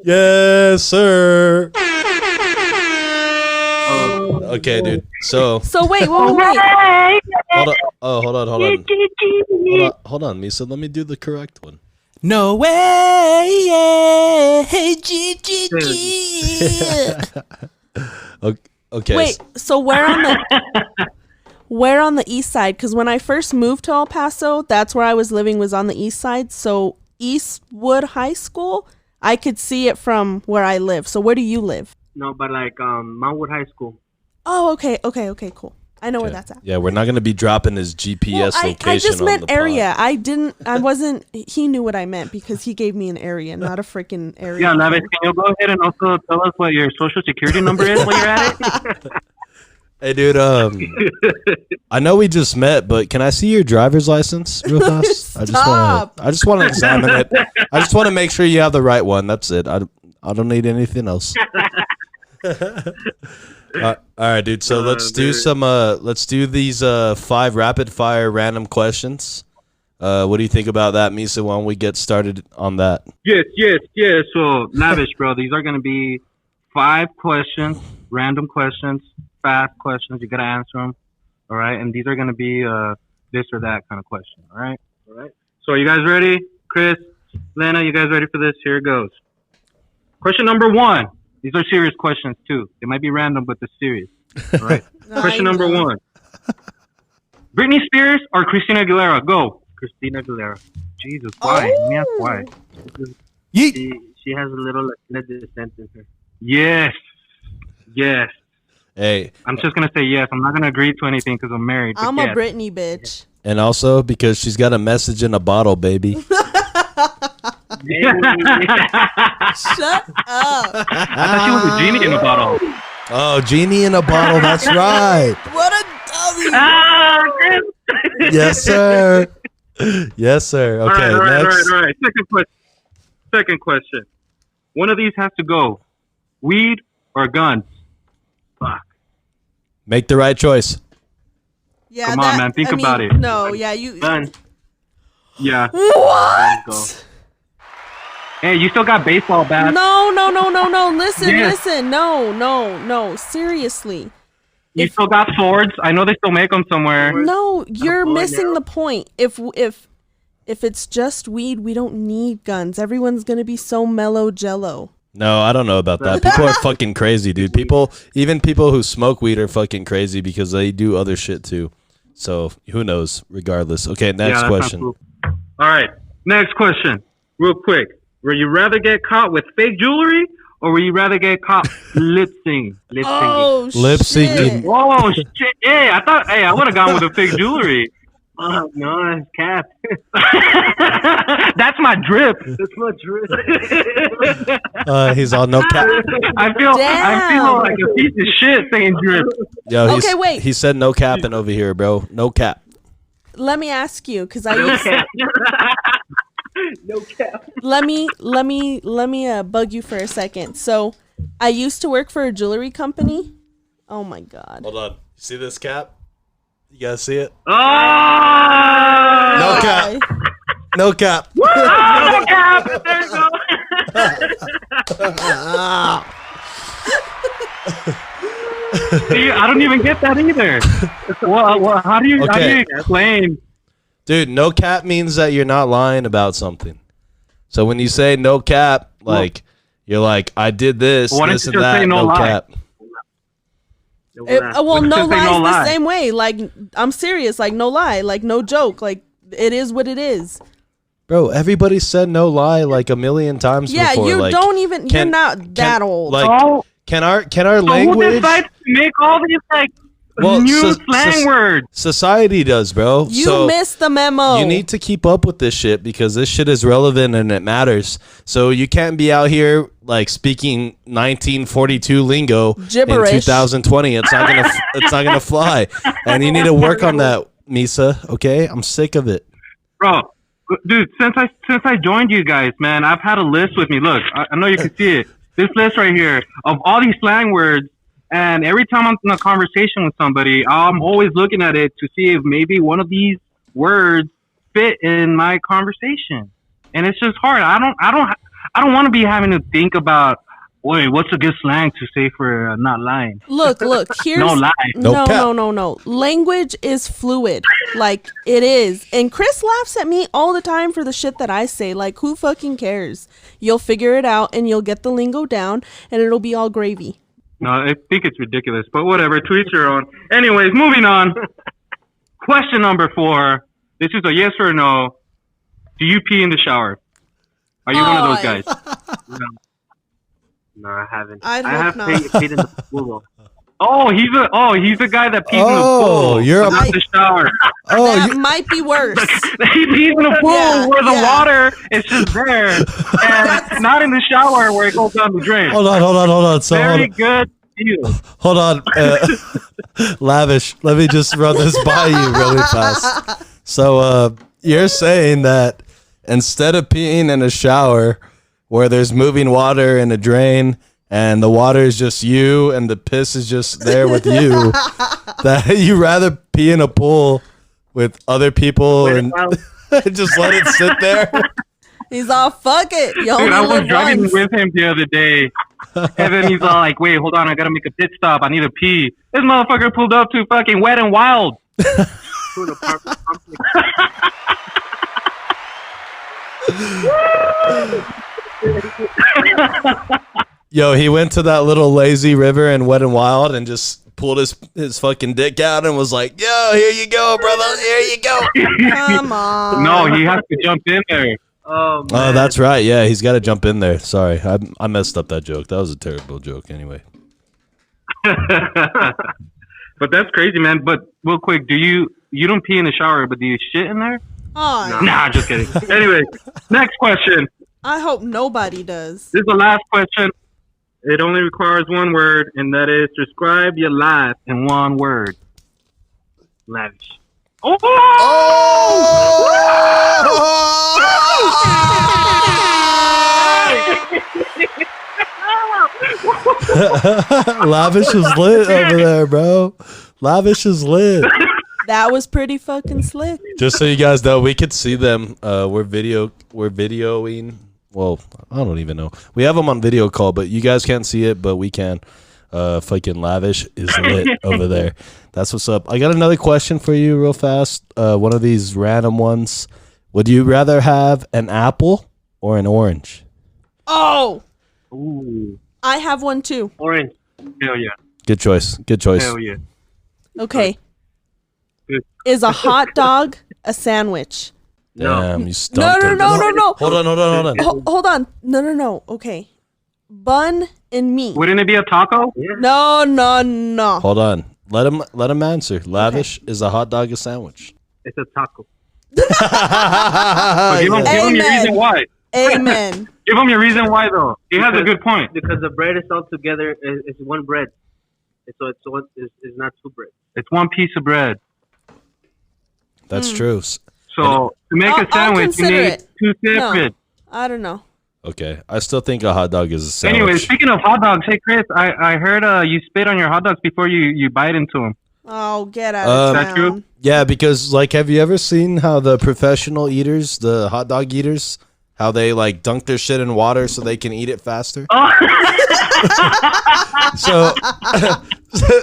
Yes, sir. Okay, dude. So wait. Hold on. Oh, hold on. Hold on, Misa. Let me do the correct one. No way, yeah. Hey, G. Okay. Wait, so where on the east side? Because when I first moved to El Paso, that's where I was living, was on the east side. So Eastwood High School, I could see it from where I live. So where do you live? No, but like Mountwood High School. Oh, okay, cool. I know where that's at. Yeah, we're not going to be dropping his GPS location. I just on meant the area. pod. He knew what I meant because he gave me an area, not a freaking area. Yeah, Lavish, can you go ahead and also tell us what your social security number is while you're at it? Hey, dude. I know we just met, but can I see your driver's license real fast? I just want to examine it. I just want to make sure you have the right one. That's it. I don't need anything else. All right, dude. So let's do these 5 rapid fire random questions. What do you think about that, Misa? Why don't we get started on that? Yes. So, Lavish, bro, these are going to be 5 questions, random questions, fast questions. You got to answer them. All right. And these are going to be this or that kind of question. All right. So, are you guys ready? Chris, Lena, you guys ready for this? Here it goes. Question number 1. These are serious questions, too. They might be random, but they're serious. All right. Question number 1. Britney Spears or Christina Aguilera? Go. Christina Aguilera. Jesus, why? Let me ask why. She has a little Latina descent in her. Yes. Hey. I'm just going to say yes. I'm not going to agree to anything because I'm married. I'm yes. a Britney bitch. And also because she's got a message in a bottle, baby. Shut up. I thought she was a genie in a bottle. Oh, genie in a bottle. That's right. What a dummy. Yes, sir. Yes, sir. Okay, all next. right. Second question. One of these has to go. Weed or guns? Fuck. Make the right choice. Yeah, Come on, man. Think about it. No, yeah, you. Gun. Yeah. What? Hey, you still got baseball bats. No. Listen, Yes. listen. No. Seriously. You still got swords. I know they still make them somewhere. No, you're boy missing now. the point. If it's just weed, we don't need guns. Everyone's gonna be so mellow jello. No, I don't know about that. People are fucking crazy, dude. Even people who smoke weed are fucking crazy because they do other shit too. So who knows? Regardless. Okay, next that's question. not cool. All right, next question. Real quick. Would you rather get caught with fake jewelry or would you rather get caught lip syncing? Oh, Lip syncing. shit. Oh shit! Hey, I would have gone with the fake jewelry. Oh, no, it's cap. That's my drip. That's my drip. He's all no cap. I feel Damn. like a piece of shit saying drip. Yo, Okay, wait. He said no capping over here, bro. No cap. Let me ask you, because I used No cap. let me bug you for a second. So, I used to work for a jewelry company. Oh my god. Hold on. See this cap? You guys see it? Oh! No cap. No cap. Oh, cap. There you go. See, I don't even get that either. Well, how do you explain? Dude, no cap means that you're not lying about something. So when you say no cap, like you're like, I did this, Why don't this you and just that, say no lie? cap. Well, no Just say lie no is lie. the same way. Like, I'm serious. Like, no lie. Like, no joke. Like, it is what it is. Bro, everybody said no lie like a million times Yeah, before. you like, don't even. You're not that old. Like, Oh. can our So who language? decides to make all these like new slang words? Society does, bro. you so missed the memo. you need to keep up with this shit because this shit is relevant and it matters. So you can't be out here like speaking 1942 lingo Gibberish. in 2020. It's not gonna fly. And you need to work on that, Misa. Okay, I'm sick of it. Bro, dude, since I joined you guys, man, I've had a list with me. Look, I know you can see it. This list right here of all these slang words, and every time I'm in a conversation with somebody, I'm always looking at it to see if maybe one of these words fit in my conversation. And it's just hard. I don't want to be having to think about, wait, what's a good slang to say for not lying? Look. Here's No lie. No cap. no. Language is fluid. Like, it is. And Chris laughs at me all the time for the shit that I say. Like, who fucking cares? You'll figure it out and you'll get the lingo down and it'll be all gravy. No, I think it's ridiculous, but whatever. To each your own. Anyways, moving on. Question number 4. This is a yes or no. Do you pee in the shower? Are you one of those guys? No, I haven't. I'd I hope have not. paid in the pool though. He's the guy that pees in the Oh, pool. you're a- not the shower. Oh, That might be worse. He pees in the pool Yeah, where the yeah. water is just there, and not in the shower where it goes down the drain. hold on. So Very good deal. hold on. Lavish, let me just run this by you really fast. So you're saying that instead of peeing in a shower where there's moving water in a drain and the water is just you and the piss is just there with you, that you rather pee in a pool with other people and just let it sit there? He's all, fuck it. You only Dude, I was live driving once. with him the other day, and then he's all like, "Wait, hold on, I gotta make a pit stop. I need to pee." This motherfucker pulled up to fucking Wet and Wild. Yo, he went to that little lazy river in Wet and Wild and just pulled his fucking dick out and was like, "Yo, here you go, brother. Here you go." Come on. No, he has to jump in there. Oh, Oh, that's right. Yeah, he's got to jump in there. Sorry, I messed up that joke. That was a terrible joke. Anyway. But that's crazy, man. But real quick, you don't pee in the shower, but do you shit in there? Oh, Nah, just kidding. Anyway, next question. I hope nobody does. This is the last question. It only requires one word, and that is describe your life in one word. Lavish. Lavish is lit over there, bro. Lavish is lit. That was pretty fucking slick. Just so you guys know, we could see them. We're videoing. Well, I don't even know. We have them on video call, but you guys can't see it, but we can. fucking Lavish is lit over there. That's what's up. I got another question for you real fast. One of these random ones. Would you rather have an apple or an orange? Oh, Ooh, I have one too. Orange. hell yeah. Good choice. Good choice. Hell yeah. Okay. Good. Is a hot dog a sandwich? Damn, you stumped her. No. Hold on. Hold on. No. Okay. Bun and meat. Wouldn't it be a taco? No. Hold on. Let him answer. Lavish, is a hot dog a sandwich? It's a taco. But give him your Amen. reason why. Amen. Give him your reason why, though. He has a good point. Because the bread is all together. It's one bread. So it's not two bread. It's one piece of bread. That's true. So to make I'll a sandwich, you consider need it. two separate. I don't know. Okay. I still think a hot dog is a sandwich. Anyway, speaking of hot dogs, hey Chris, I heard you spit on your hot dogs before you bite into them. Oh, get out of Is town. that true? Yeah, because like, have you ever seen how the professional eaters, the hot dog eaters, how they like dunk their shit in water so they can eat it faster? So,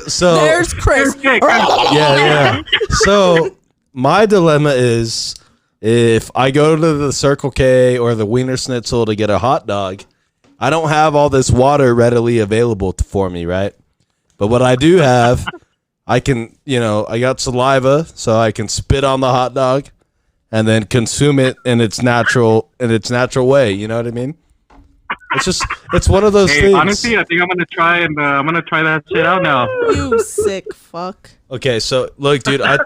so There's Chris. yeah. So my dilemma is if I go to the Circle K or the Wiener Schnitzel to get a hot dog, I don't have all this water readily available for me, right? But what I do have, I can, I got saliva, so I can spit on the hot dog and then consume it in its natural way. You know what I mean? It's one of those things. Honestly, I think I'm gonna try that shit out now. You sick fuck. Okay, so look, dude, I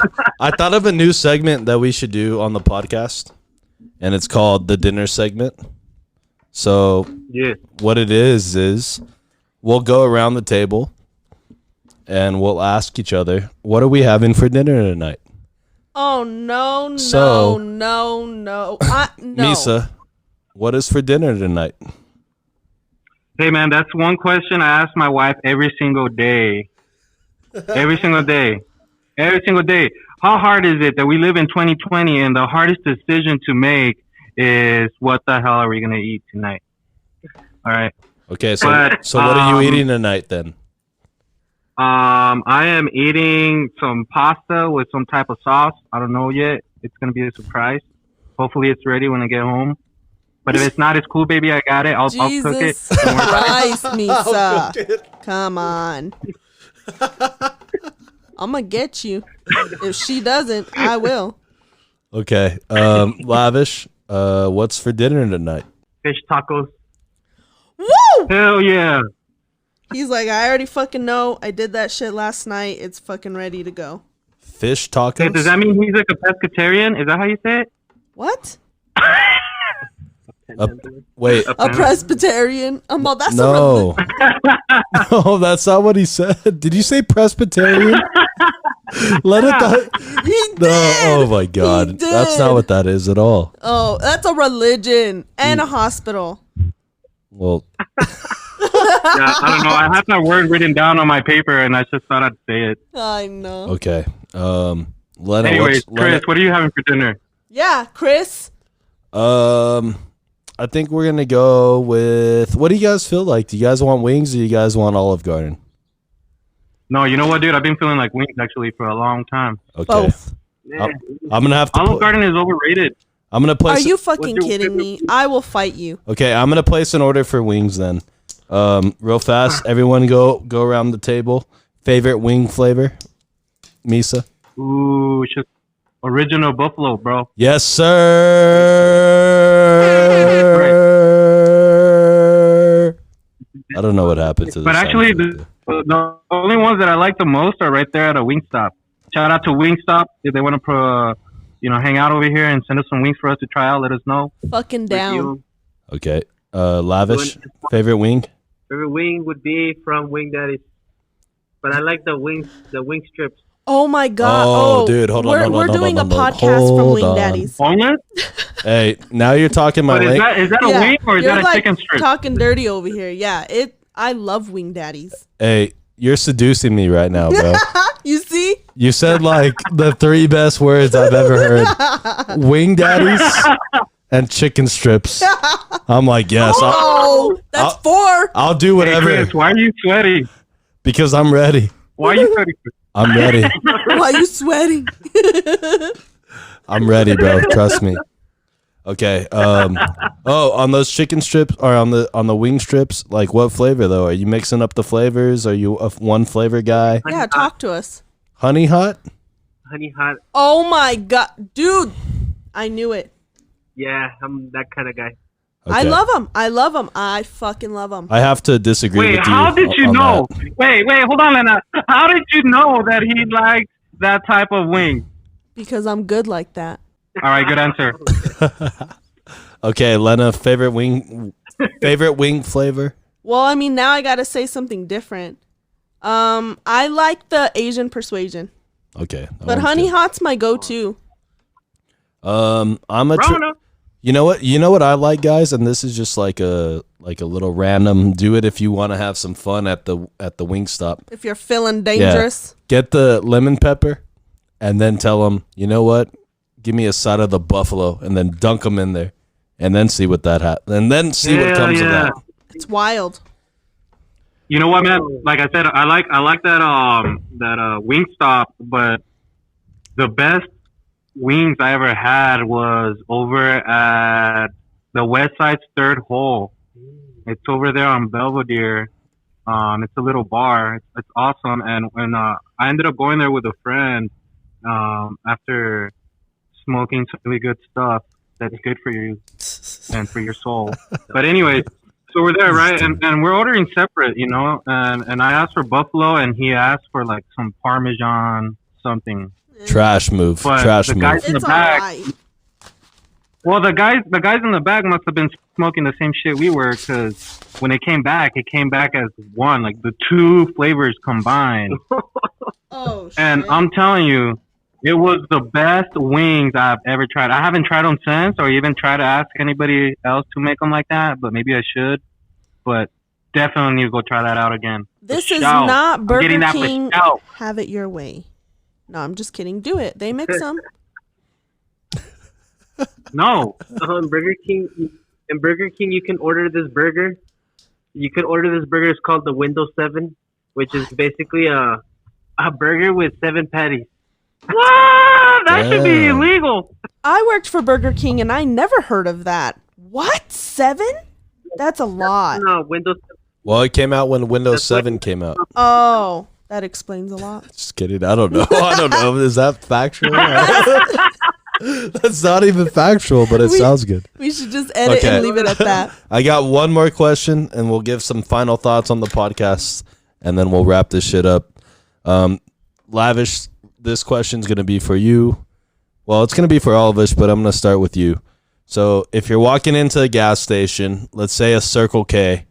thought of a new segment that we should do on the podcast, and it's called the dinner segment. So Yeah. what it is we'll go around the table and we'll ask each other, what are we having for dinner tonight? Oh no. So- No. Misa, what is for dinner tonight? Hey man, that's one question I ask my wife every single day. Every single day. How hard is it that we live in 2020 and the hardest decision to make is what the hell are we gonna eat tonight? All right. Okay, so But, so what are you eating tonight then? I am eating some pasta with some type of sauce. I don't know yet. It's gonna be a surprise. Hopefully, it's ready when I get home. But if it's not, it's cool, baby. I got it. I'll cook it. Jesus Don't worry about it. Christ, Misa. Come on. I'm gonna get you. If she doesn't, I will. Okay, Lavish, what's for dinner tonight? Fish tacos. Woo! Hell yeah. He's like, I already fucking know. I did that shit last night. It's fucking ready to go. Fish Hey, tacos? does that mean he's like a pescatarian? Is that how you say it? What? Wait, A Presbyterian? That's no. No, that's not what he said. Did you say Presbyterian? Let it He did. No, oh my God. He That's not did. what that is at all. Oh, that's a religion and a hospital. Well, Yeah, I don't know. I have that word written down on my paper, and I just thought I'd say it. I know. okay. Lena, Anyways, what's- Chris, what are you having for dinner? Yeah, Chris. I think we're gonna go with. What do you guys feel like? Do you guys want wings or do you guys want Olive Garden? No, you know what, dude? I've been feeling like wings actually for a long time. Okay. Both. I'm gonna have to. Olive Garden is overrated. I'm gonna Are place. you fucking what's your kidding me? I will fight you. Okay, I'm gonna place an order for wings then. Real fast, everyone go around the table. Favorite wing flavor, Misa? Ooh, it's just original buffalo, bro. Yes, sir. I don't know what happened to this. But actually, the only ones that I like the most are right there at a Wingstop. Shout out to Wingstop if they want to, hang out over here and send us some wings for us to try out. Let us know. Fucking down. You. Okay. Lavish, favorite wing? Favorite wing would be from Wing Daddy's. But I like the wing strips. Oh my God. Oh, dude, hold on, We're, hold on, we're hold doing on, a hold on. podcast from Hold Wing on. Daddies. Boneless? Hey, now you're talking my But is language. that a wing or is you're that a like chicken strip? talking dirty over here. Yeah, I love Wing Daddies. Hey, you're seducing me right now, bro. You see? You said like the three best words I've ever heard: wing daddies and chicken strips. I'm like, yes, Oh, that's four. I'll do Hey, whatever. Chris, why are you sweating? Because I'm ready. Why are you sweating? I'm ready. Why you sweating? I'm ready, bro. Trust me. Okay. On those chicken strips or on the wing strips, like what flavor though? Are you mixing up the flavors? Are you a one flavor guy? Yeah, talk to us. Honey hot? Honey hot. Oh my god, dude! I knew it. Yeah, I'm that kind of guy. I Okay. love them. I love them. I fucking love them. I have to disagree Wait, with you. how did you on know? that. Wait, hold on, Lena. How did you know that he liked that type of wing? Because I'm good like that. All right, good answer. Okay, Lena, favorite wing flavor? Well, I mean, now I gotta say something different. I like the Asian persuasion, Okay. that but one's honey good. hot's my go-to. I'm a Rona. You know what? You know what I like, guys, and this is just like a little random. Do it if you want to have some fun at the Wingstop. If you're feeling dangerous, Get the lemon pepper, and then tell them, you know what? Give me a side of the buffalo, and then dunk them in there, and then see what that and then see what Yeah, comes of yeah. that. it's wild. You know what, man? Like I said, I like that Wingstop, but the best wings I ever had was over at the West Side's Third Hole. It's over there on Belvedere. It's a little bar. It's awesome. And when I ended up going there with a friend after smoking some really good stuff that's good for you and for your soul. But anyways, so we're there, right? And we're ordering separate, you know. And I asked for buffalo, and he asked for like some Parmesan something. Trash move. But Trash the move. guys in the It's back. alright. Well, the guys in the back must have been smoking the same shit we were, because when it came back as one, like the two flavors combined. Oh shit! And I'm telling you, it was the best wings I've ever tried. I haven't tried them since, or even tried to ask anybody else to make them like that, but maybe I should. But definitely need to go try that out again. This For is shout. not I'm Burger getting that for King. shout. Have it your way. No, I'm just kidding. Do it. They mix them. No. In Burger King, you can order this burger. You can order this burger. It's called the Windows 7, which is basically a burger with 7 patties. What? That should be Damn. illegal. I worked for Burger King and I never heard of that. What? 7? That's a lot. No, Windows. Well, it came out when Windows That's what- 7 came out. Oh, that explains a lot. Just kidding. I don't know. I don't know. Is that factual? That's not even factual, but it sounds good. We should just edit Okay. and leave it at that. I got one more question, and we'll give some final thoughts on the podcast, and then we'll wrap this shit up. Lavish, this question's going to be for you. Well, it's going to be for all of us, but I'm going to start with you. So if you're walking into a gas station, let's say a Circle K,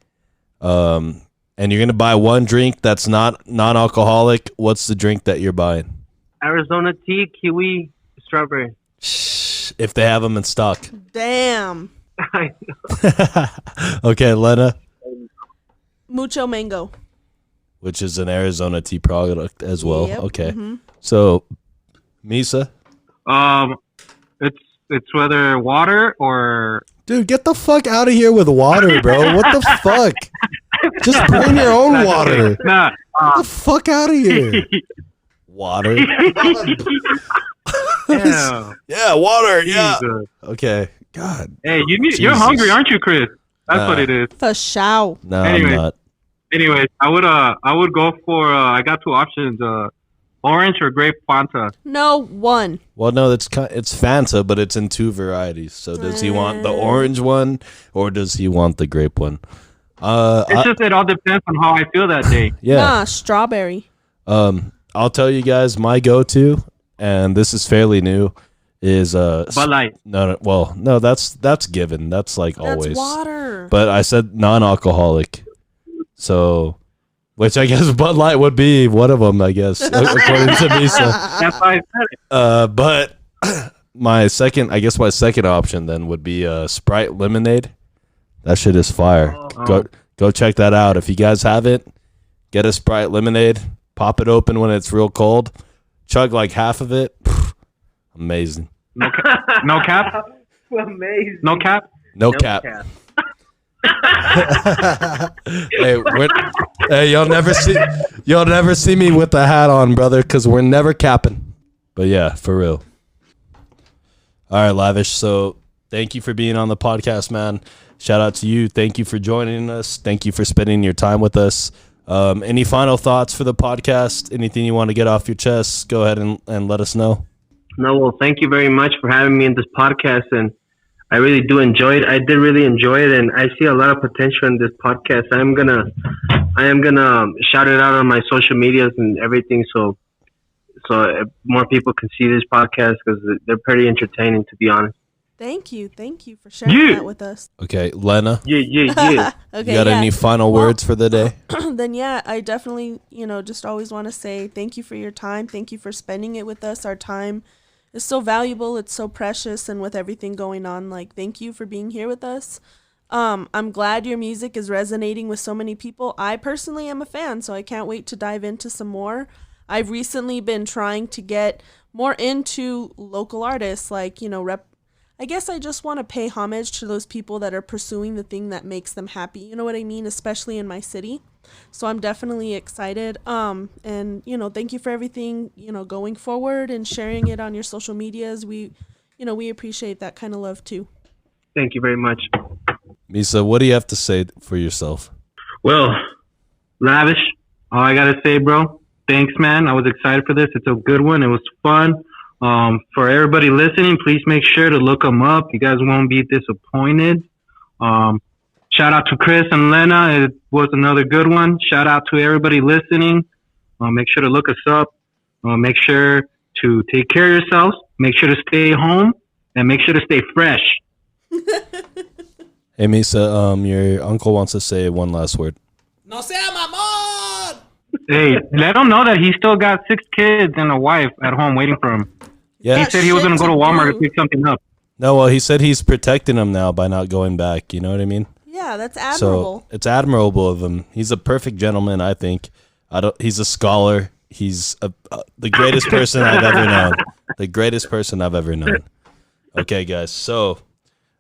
and you're going to buy one drink that's not non-alcoholic, what's the drink that you're buying? Arizona tea, kiwi, strawberry. If they have them in stock. Damn. I know. Okay, Lena, Mucho mango. which is an Arizona tea product as well. Yep. Okay. Mhm. So, Misa? It's whether water or Dude, get the fuck out of here with water, bro. What the fuck? Just bring your own water. nah. Get the fuck out of here. Water? Yeah. Yeah, water. Yeah. Jesus. Okay. God. Hey, you're Jesus. hungry, aren't you, Chris? That's Nah. what it is. For show. No, Anyway. I'm not. Anyways, I would go for I got two options, orange or grape Fanta. No, one. Well, no, it's Fanta, but it's in two varieties. So does he want the orange one or does he want the grape one? It's just it all depends on how I feel that day. Yeah. Nah, strawberry. I'll tell you guys my go-to, and this is fairly new, is But like, no, that's given. That's like That's always. water. But I said non-alcoholic, so which I guess Bud Light would be one of them. I guess according to Misa. that's why I said it. But my second option then would be Sprite lemonade. That shit is fire. Go check that out. If you guys haven't, get a Sprite lemonade. Pop it open when it's real cold. Chug like half of it. Amazing. No cap. Amazing. No cap. No cap. Hey, you'll never see me with the hat on, brother, because we're never capping. But yeah, for real. All right, Lavish. So thank you for being on the podcast, man. Shout out to you. Thank you for joining us. Thank you for spending your time with us. Any final thoughts for the podcast? Anything you want to get off your chest? Go ahead and let us know. No, well, thank you very much for having me in this podcast, and I really do enjoy it. I did really enjoy it, and I see a lot of potential in this podcast. I am gonna shout it out on my social medias and everything, so more people can see this podcast because they're pretty entertaining, to be honest. Thank you for sharing that with us. Okay, Lena. Yeah. Okay, You got any final words for the day? Then yeah, I definitely, just always want to say thank you for your time. Thank you for spending it with us. Our time is so valuable. It's so precious. And with everything going on, thank you for being here with us. I'm glad your music is resonating with so many people. I personally am a fan, so I can't wait to dive into some more. I've recently been trying to get more into local artists, I guess I just want to pay homage to those people that are pursuing the thing that makes them happy. You know what I mean? Especially in my city. So I'm definitely excited. And, thank you for everything, going forward and sharing it on your social medias. We appreciate that kind of love too. Thank you very much. Misa, what do you have to say for yourself? Well, Lavish, all I got to say, bro, thanks, man. I was excited for this. It's a good one. It was fun. For everybody listening, please make sure to look them up. You guys won't be disappointed. Shout out to Chris and Lena. It was another good one. Shout out to everybody listening. Make sure to look us up. Make sure to take care of yourselves. Make sure to stay home and make sure to stay fresh. Hey, Misa, your uncle wants to say one last word. No sea mamón! Hey, let him know that he still got 6 kids and a wife at home waiting for him. Yeah. He said he was going to go to Walmart to pick something up. No, well, he said he's protecting him now by not going back. You know what I mean? Yeah, that's admirable. So it's admirable of him. He's a perfect gentleman, I think. He's a scholar. He's the greatest person I've ever known. The greatest person I've ever known. Okay, guys. So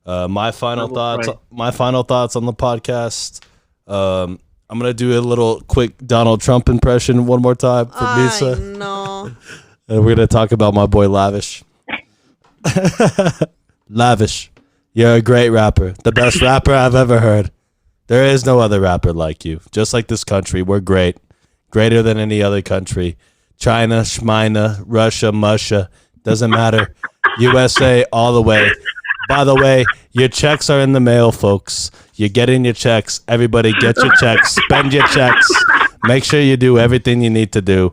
my final thoughts on the podcast. I'm gonna do a little quick Donald Trump impression one more time for Misa. No. And we're gonna talk about my boy Lavish. Lavish, you're a great rapper. The best rapper I've ever heard. There is no other rapper like you. Just like this country, we're great. Greater than any other country. China, Schmina, Russia, Musha. Doesn't matter. USA all the way. By the way, your checks are in the mail, folks. You're getting your checks. Everybody get your checks. Spend your checks. Make sure you do everything you need to do.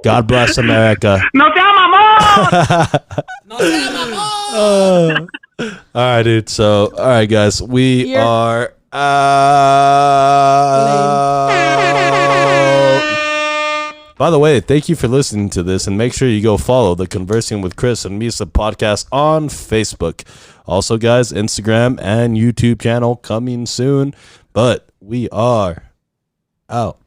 God bless America. No te amamos! No sea mamón! All right, dude. So, all right, guys. We are By the way, thank you for listening to this, and make sure you go follow the Conversing with Chris and Misa podcast on Facebook. Also, guys, Instagram and YouTube channel coming soon, but we are out.